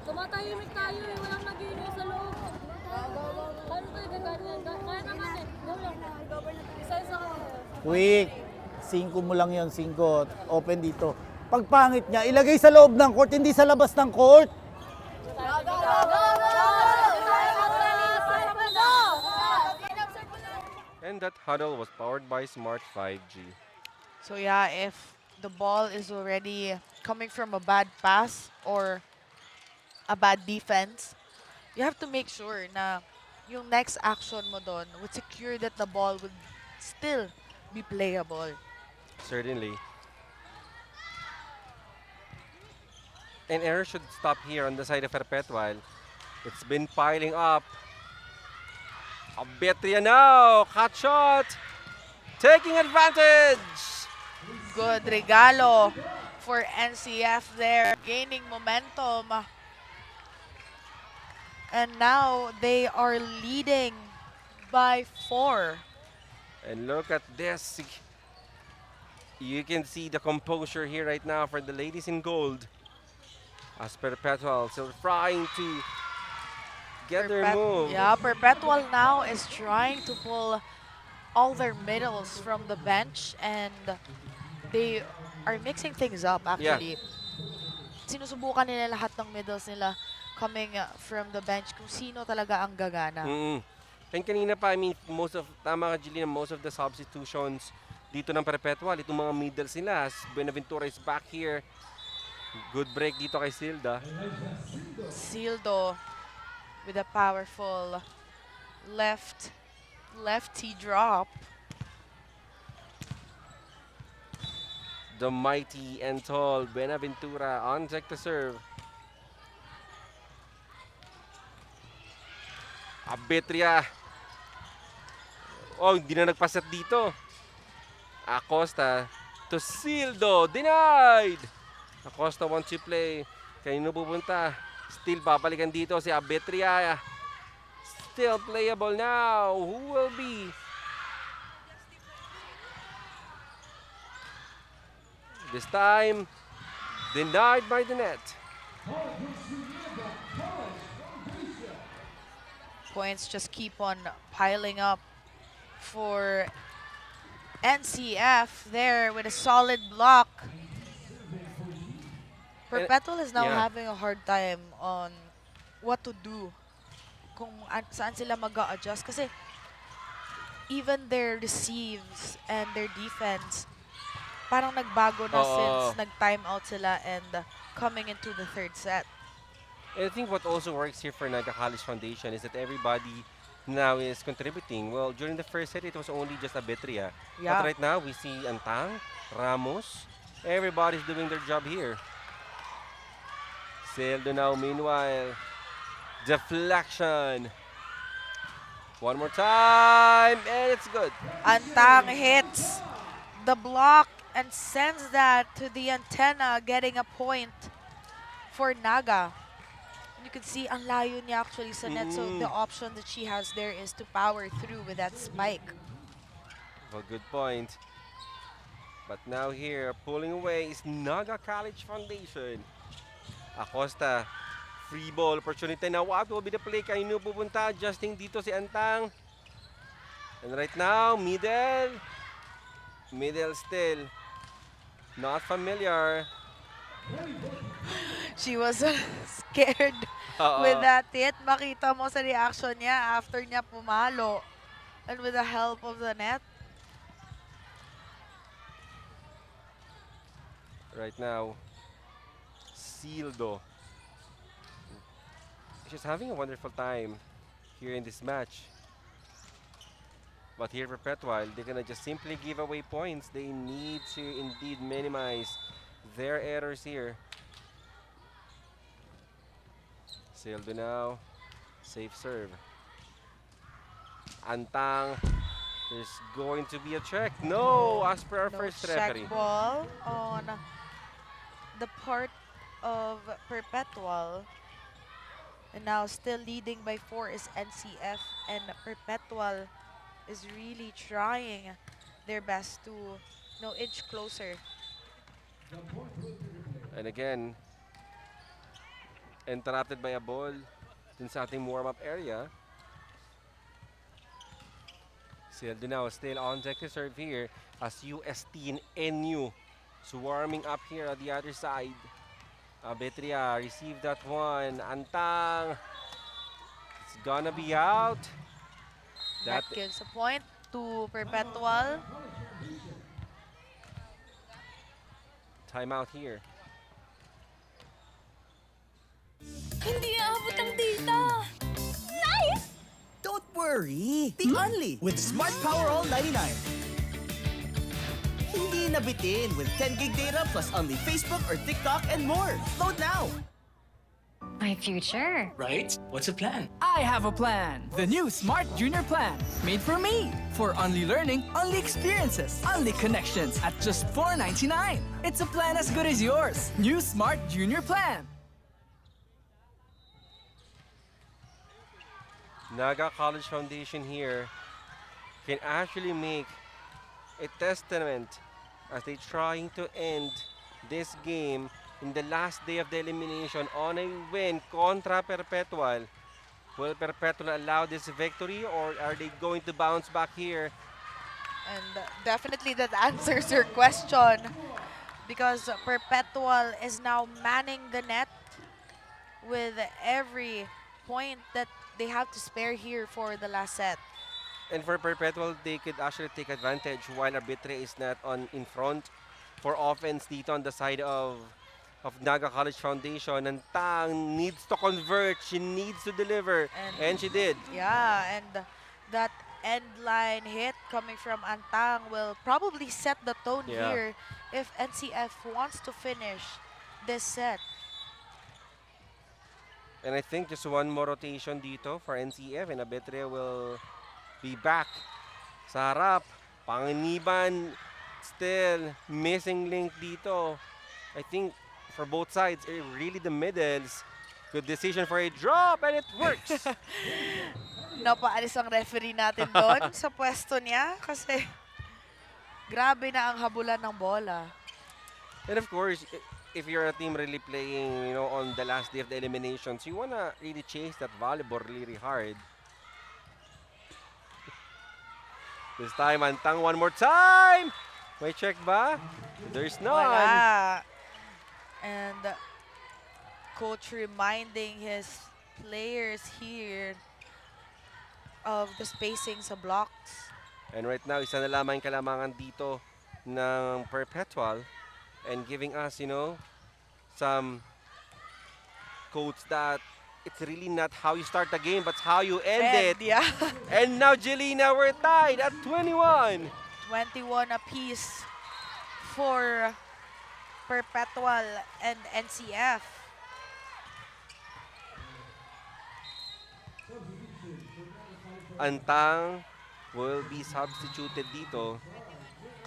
[SPEAKER 7] Tumatahimik tayo eh, walang nag-iingay sa loob. Paano tayo gaganyan? Kaya naman eh. Go lang. Isa-isa ka.
[SPEAKER 5] Quick. 5 mo lang yon, 5. Open dito. Pag pangit niya, ilagay sa loob ng court, hindi sa labas ng court.
[SPEAKER 1] And that huddle was powered by Smart 5G.
[SPEAKER 2] So yeah, if the ball is already coming from a bad pass or a bad defense, you have to make sure na yung next action mo doon would secure that the ball would still be playable.
[SPEAKER 1] Certainly. An error should stop here on the side of Perpetual. It's been piling up. Abetria now, cut shot, taking advantage.
[SPEAKER 2] Good regalo for NCF there, gaining momentum. And now they are leading by 4.
[SPEAKER 1] And look at this. You can see the composure here right now for the ladies in gold. As Perpetual still trying to get their move.
[SPEAKER 2] Yeah, Perpetual now is trying to pull all their middles from the bench and they are mixing things up actually. Sinusubukan nila lahat ng middles nila coming from the bench kung sino talaga ang gagana.
[SPEAKER 1] And kanina pa, I mean, tama ka, Jillian, most of the substitutions dito ng Perpetual, itong mga middles nila. As Buenaventura is back here. Good break dito kay Silda.
[SPEAKER 2] Sildo with a powerful lefty drop.
[SPEAKER 1] The mighty and tall Buenaventura on deck to serve. Abetria. Oh, hindi na nagpaset dito. Acosta to Sildo. Denied! Acosta wants to play. Kanino pupunta? Still babalikan dito si Abetria. Still playable now. Who will be? This time, denied by the net.
[SPEAKER 2] Points just keep on piling up for NCF there with a solid block. Perpetual is now having a hard time on what to do kung saan sila mag-a-adjust kasi even their receives and their defense parang nagbago na since
[SPEAKER 1] Oo.
[SPEAKER 2] nag-time out sila and coming into the third set.
[SPEAKER 1] And I think what also works here for Naga College Foundation is that everybody now is contributing. Well, during the first set, it was only just Abetria.
[SPEAKER 2] Yeah.
[SPEAKER 1] But right now, we see Antang, Ramos, everybody's doing their job here. Seldo now, meanwhile, deflection. One more time, and it's good.
[SPEAKER 2] Antang hits the block and sends that to the antenna, getting a point for Naga. You can see ang layo niya actually sa net, so the option that she has there is to power through with that spike.
[SPEAKER 1] Well, good point. But now here, pulling away is Naga College Foundation. Acosta, free ball opportunity. Now, what will be the play? Kanino pupunta? Adjusting dito si Antang. And right now, middle. Middle still. Not familiar.
[SPEAKER 2] She was scared with that hit. Makita mo sa reaction niya after niya pumalo. And with the help of the net.
[SPEAKER 1] Right now, Sildo. She's having a wonderful time here in this match. But here Perpetual, they're gonna just simply give away points. They need to indeed minimize their errors here. Sildo now, safe serve. Antang, there's going to be a check. No, as per our
[SPEAKER 2] No
[SPEAKER 1] first
[SPEAKER 2] check
[SPEAKER 1] referee.
[SPEAKER 2] ball on the part of Perpetual. And now still leading by 4 is NCF, and Perpetual is really trying their best to inch closer.
[SPEAKER 1] And again, interrupted by a ball dun sa ating warm-up area. Sildo now still on deck to serve here as UST and NU swarming up here at the other side. Abetria received that one. Antang, it's gonna be out.
[SPEAKER 2] That gives a point to Perpetual.
[SPEAKER 1] Timeout here.
[SPEAKER 9] Hindi aabot ang data. Nice!
[SPEAKER 3] Don't worry, be only with Smart Power All 99. Hindi nabitin with 10 gig data plus only Facebook or TikTok and more. Load now!
[SPEAKER 4] My future.
[SPEAKER 6] Right? What's the plan? I have a plan. The new Smart Junior Plan. Made for me. For only learning, only experiences, only connections at just $4.99. It's a plan as good as yours. New Smart Junior Plan.
[SPEAKER 1] Naga College Foundation here can actually make a testament as they trying to end this game in the last day of the elimination on a win contra Perpetual. Will Perpetual allow this victory, or are they going to bounce back here?
[SPEAKER 2] And definitely that answers your question, because Perpetual is now manning the net with every point that they have to spare here for the last set.
[SPEAKER 1] And for Perpetual, they could actually take advantage while Arbitre is not on in front for offense dito on the side of Naga College Foundation. And Tang needs to convert. She needs to deliver. And she did.
[SPEAKER 2] Yeah, and that end line hit coming from Antang will probably set the tone here if NCF wants to finish this set.
[SPEAKER 1] And I think just one more rotation dito for NCF, and Abetria will be back sa harap. Panginiban still missing link dito. I think for both sides, really the middles. Good decision for a drop, and it works.
[SPEAKER 2] Napaalis ang referee natin doon sa pwesto niya kasi grabe na ang habulan ng bola.
[SPEAKER 1] And of course, if you're a team really playing, on the last day of the eliminations, you wanna really chase that volleyball really hard. This time, Antang one more time. May check ba? There's none.
[SPEAKER 2] Wala. And coach reminding his players here of the spacing sa blocks.
[SPEAKER 1] And right now, isa na lamang kalamangan dito ng Perpetual and giving us, some quotes that it's really not how you start the game, but how you end it.
[SPEAKER 2] Yeah.
[SPEAKER 1] And now, Jelena, we're tied at 21.
[SPEAKER 2] 21 apiece for Perpetual and NCF.
[SPEAKER 1] Antang will be substituted dito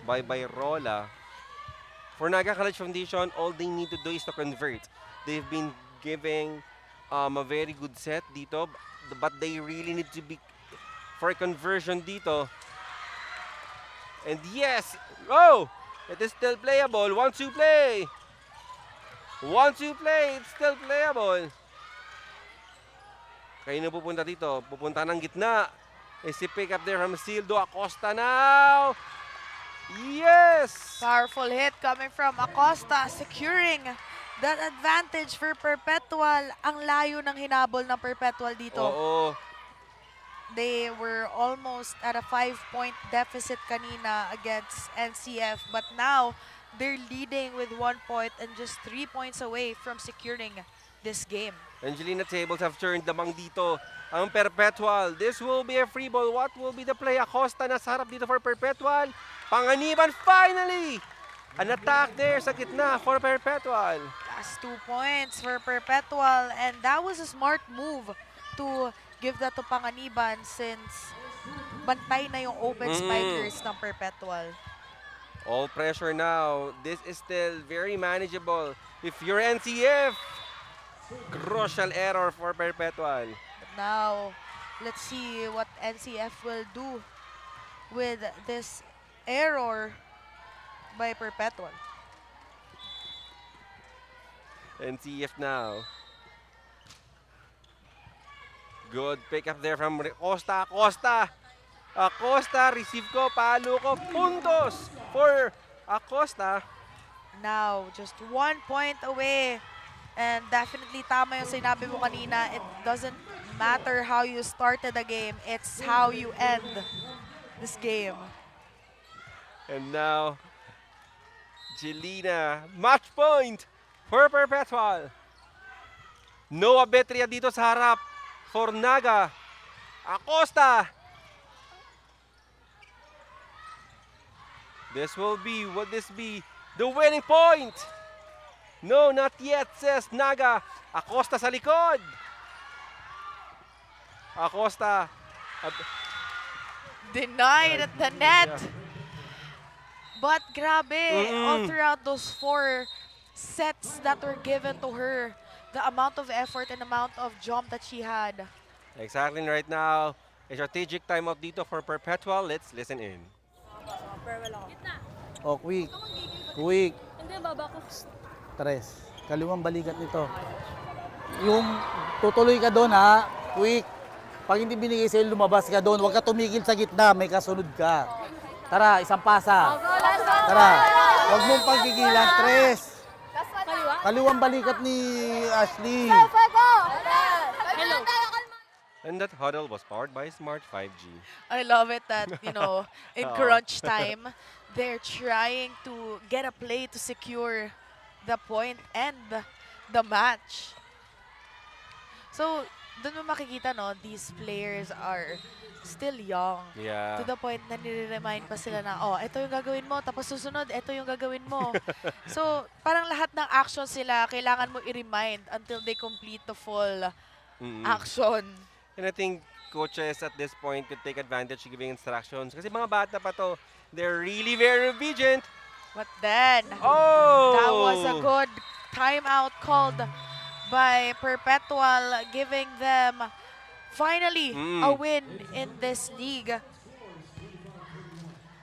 [SPEAKER 1] by Rola. For Naga College Foundation, all they need to do is to convert. They've been giving a very good set dito, but they really need to be for a conversion dito. And yes, oh, it is still playable. 1-2 play. 1-2 play, it's still playable. Kayo na pupunta dito, pupunta ng gitna. Is he pick up there from Sildo Acosta now? Yes!
[SPEAKER 2] Powerful hit coming from Acosta, securing that advantage for Perpetual. Ang layo ng hinabol ng Perpetual dito.
[SPEAKER 1] Oo.
[SPEAKER 2] They were almost at a 5-point deficit kanina against NCF, but now they're leading with 1 point and just 3 points away from securing this game.
[SPEAKER 1] Angelina tables have turned lamang dito ang Perpetual. This will be a free ball. What will be the play? Acosta nasa harap dito for Perpetual. Panganiban finally! An attack there sa gitna for Perpetual.
[SPEAKER 2] Last 2 points for Perpetual, and that was a smart move to give that to Panganiban since bantay na yung open spikers ng Perpetual.
[SPEAKER 1] All pressure now. This is still very manageable. If you're NCF, crucial error for Perpetual.
[SPEAKER 2] But now, let's see what NCF will do with this error by Perpetual.
[SPEAKER 1] NCF now. Good pick up there from Acosta. Acosta, receive ko, palo ko, puntos for Acosta.
[SPEAKER 2] Now, just 1 point away. And definitely tama yung sinabi mo kanina. It doesn't matter how you started the game. It's how you end this game.
[SPEAKER 1] And now, Jelena, match point for Perpetual. Noah Betria dito sa harap for Naga. Acosta. Would this be the winning point? No, not yet, says Naga. Acosta sa likod. Acosta.
[SPEAKER 2] Denied at the net.
[SPEAKER 1] Yeah.
[SPEAKER 2] But grabe, all throughout those 4 sets that were given to her, the amount of effort and amount of jump that she had.
[SPEAKER 1] Exactly right now. A strategic timeout dito for Perpetual. Let's listen in.
[SPEAKER 5] Oh, quick. Quick.
[SPEAKER 7] Hindi, baba ko.
[SPEAKER 5] 3. Kaliwang balikat nito. Yung tutuloy ka doon ha. Quick. Pag hindi binigay sa'yo, lumabas ka doon. Huwag ka tumigil sa gitna. May kasunod ka. Tara, isang pasa. Tara. Huwag mong paggigilan. 3. Kaliwang balikat ni Ashley.
[SPEAKER 7] Hello.
[SPEAKER 1] And that huddle was powered by Smart 5G.
[SPEAKER 2] I love it that, in crunch time, they're trying to get a play to secure the point and the match. So, doon mo makikita, these players are still young.
[SPEAKER 1] Yeah.
[SPEAKER 2] To the point na nire-remind pa sila na, ito yung gagawin mo, tapos susunod, ito yung gagawin mo. So, parang lahat ng action sila, kailangan mo i-remind until they complete the full action.
[SPEAKER 1] And I think coaches at this point could take advantage giving instructions. Kasi mga bata pa to, they're really very obedient.
[SPEAKER 2] But then, that was a good timeout called by Perpetual, giving them finally a win in this league.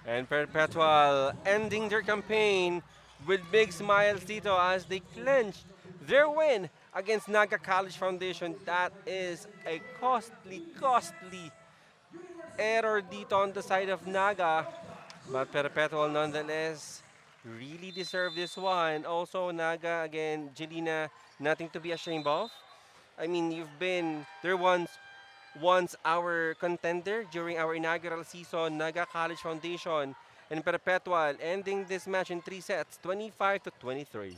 [SPEAKER 1] And Perpetual ending their campaign with big smiles dito as they clinched their win against Naga College Foundation. That is a costly error dito on the side of Naga. But Perpetual nonetheless really deserve this one. Also, Naga, again, Jelena, nothing to be ashamed of. I mean, you've been there once our contender during our inaugural season, Naga College Foundation. and Perpetual, ending this match in 3 sets, 25-23.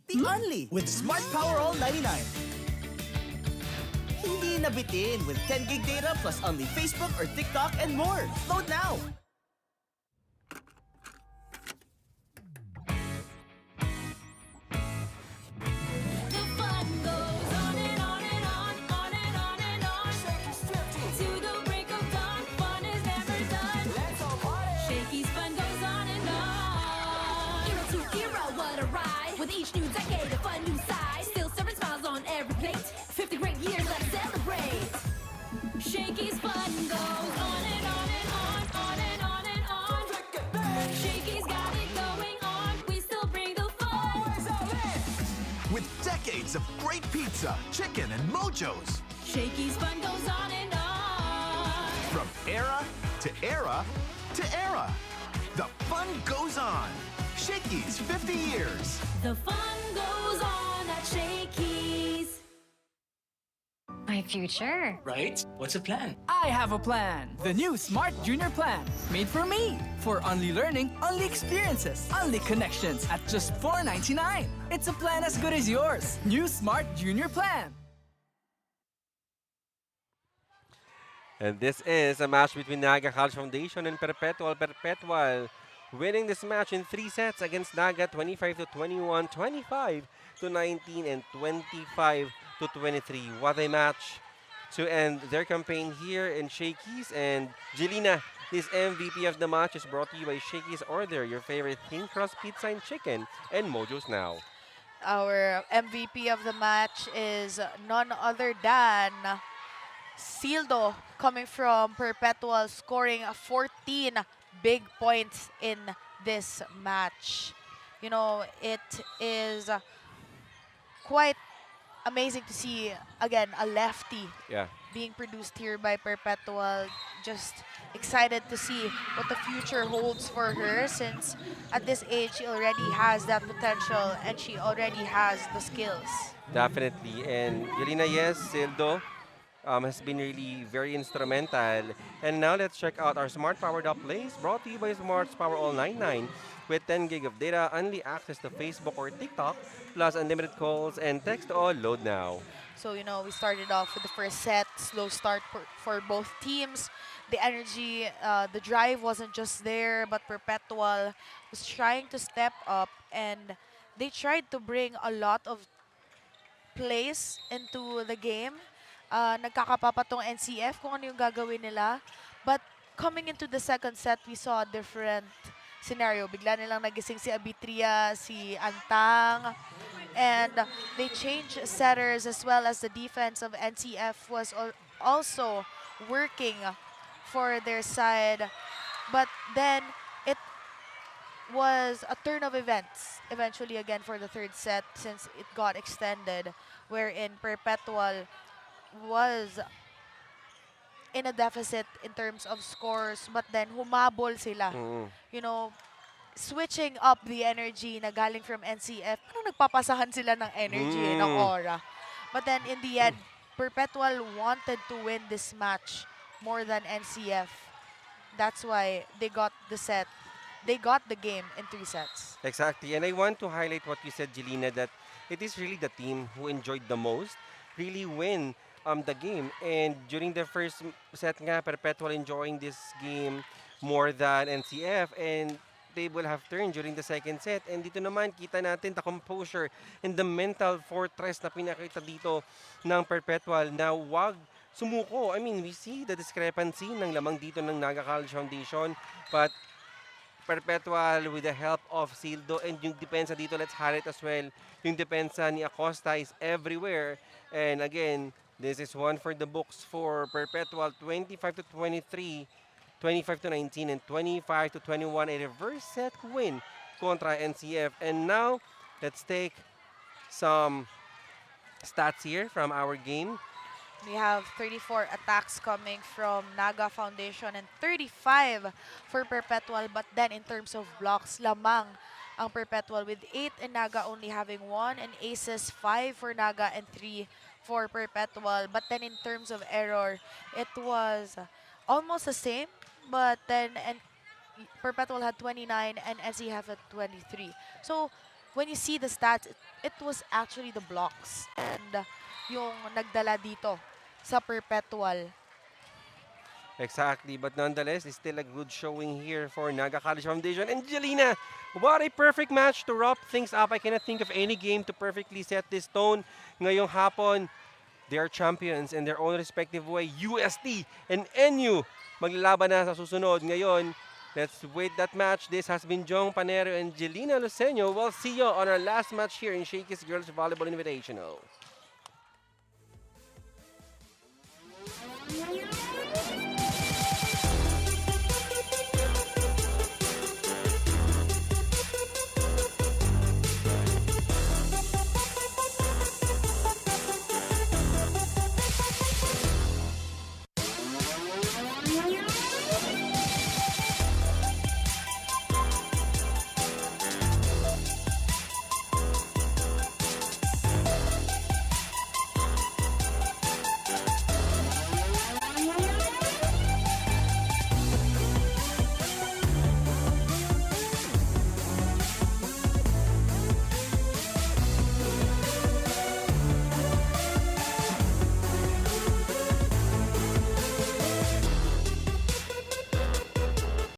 [SPEAKER 3] The Only with Smart Power All 99. Hindi nabitin with 10 gig data plus only Facebook or TikTok and more. Load now!
[SPEAKER 7] The fun goes on and on and on, on and on and on. To the break of dawn, fun is never done. Let's all party. Shakey's fun goes on and on.
[SPEAKER 9] Era to era, what a ride. With each new decade, a fun new side. Still serving smiles on every plate. 50 great years, let's celebrate.
[SPEAKER 7] Shakey's fun goes on and on and on, on and on and on. Shakey's got it going on. We still bring the fun.
[SPEAKER 10] With decades of great pizza, chicken, and mojos.
[SPEAKER 7] Shakey's fun goes on and on.
[SPEAKER 10] From era to era to era. The fun goes on. Shakey's 50 years.
[SPEAKER 7] The fun goes on at Shakey's.
[SPEAKER 4] My future.
[SPEAKER 8] Right? What's the plan?
[SPEAKER 6] I have a plan. The new Smart Junior Plan. Made for me. For only learning, only experiences, only connections at just $4.99. It's a plan as good as yours. New Smart Junior Plan.
[SPEAKER 1] And this is a match between Naga College Foundation and Perpetual. Perpetual winning this match in 3 sets against Naga, 25-21, 25-19, and 25-23. What a match to end their campaign here in Shakey's. And Jelena, this MVP of the match is brought to you by Shakey's. Order your favorite thin crust pizza and chicken and Mojos now.
[SPEAKER 2] Our MVP of the match is none other than Sildo, coming from Perpetual, scoring 14 big points in this match. You know, it is quite amazing to see, again, a lefty
[SPEAKER 1] Yeah.
[SPEAKER 2] being produced here by Perpetual. Just excited to see what the future holds for her, since at this age she already has that potential and she already has the skills.
[SPEAKER 1] Definitely. And Jelena, yes, Sildo has been really very instrumental. And now let's check out our Smart Powered Up plays, brought to you by Smart's Power All 99 with 10 gig of data, only access to Facebook or TikTok, plus unlimited calls and text all. Load now.
[SPEAKER 2] So, you know, we started off with the first set, slow start for both teams. The energy, the drive wasn't just there, but Perpetual was trying to step up, and they tried to bring a lot of plays into the game. Nagkakapapa tong NCF kung ano yung gagawin nila. But coming into the second set, we saw a different scenario. Bigla nilang nagising si Abitria, si Antang, and they changed setters, as well as the defense of NCF was also working for their side. But then it was a turn of events eventually again for the third set, since it got extended, wherein Perpetual was in a deficit in terms of scores, but then humabol sila. You know, switching up the energy na galing from NCF. Ano, nagpapasahan sila ng energy, ng aura. But then in the end, Perpetual wanted to win this match more than NCF. That's why they got the set. They got the game in 3 sets.
[SPEAKER 1] Exactly. And I want to highlight what you said, Jelena, that it is really the team who enjoyed the most, really win the game. And during the first set nga, Perpetual enjoying this game more than NCF, and they will have turned during the second set. And dito naman, kita natin the composure and the mental fortress na pinakita dito ng Perpetual na wag sumuko. I mean, we see the discrepancy ng lamang dito ng Naga College Foundation, but Perpetual with the help of Sildo, and yung depensa dito, let's highlight as well, yung depensa ni Acosta is everywhere. And again, this is one for the books for Perpetual, 25-23, 25-19, and 25-21, a reverse set win contra NCF. And now, let's take some stats here from our game.
[SPEAKER 2] We have 34 attacks coming from Naga Foundation and 35 for Perpetual. But then in terms of blocks, lamang ang Perpetual with 8 and Naga only having 1, and aces 5 for Naga and 3 for Perpetual. But then in terms of error, it was almost the same. But then Perpetual had 29 and NCF had 23. So when you see the stats, it was actually the blocks and yung nagdala dito sa Perpetual.
[SPEAKER 1] Exactly, but nonetheless, it's still a good showing here for Naga College Foundation. And Jelena, what a perfect match to wrap things up. I cannot think of any game to perfectly set this tone. Ngayong hapon, they are champions in their own respective way. UST and NU maglalaban na sa susunod. Ngayon, let's wait that match. This has been Jong Panero and Jelena Luceño. We'll see you on our last match here in Shakey's Girls Volleyball Invitational.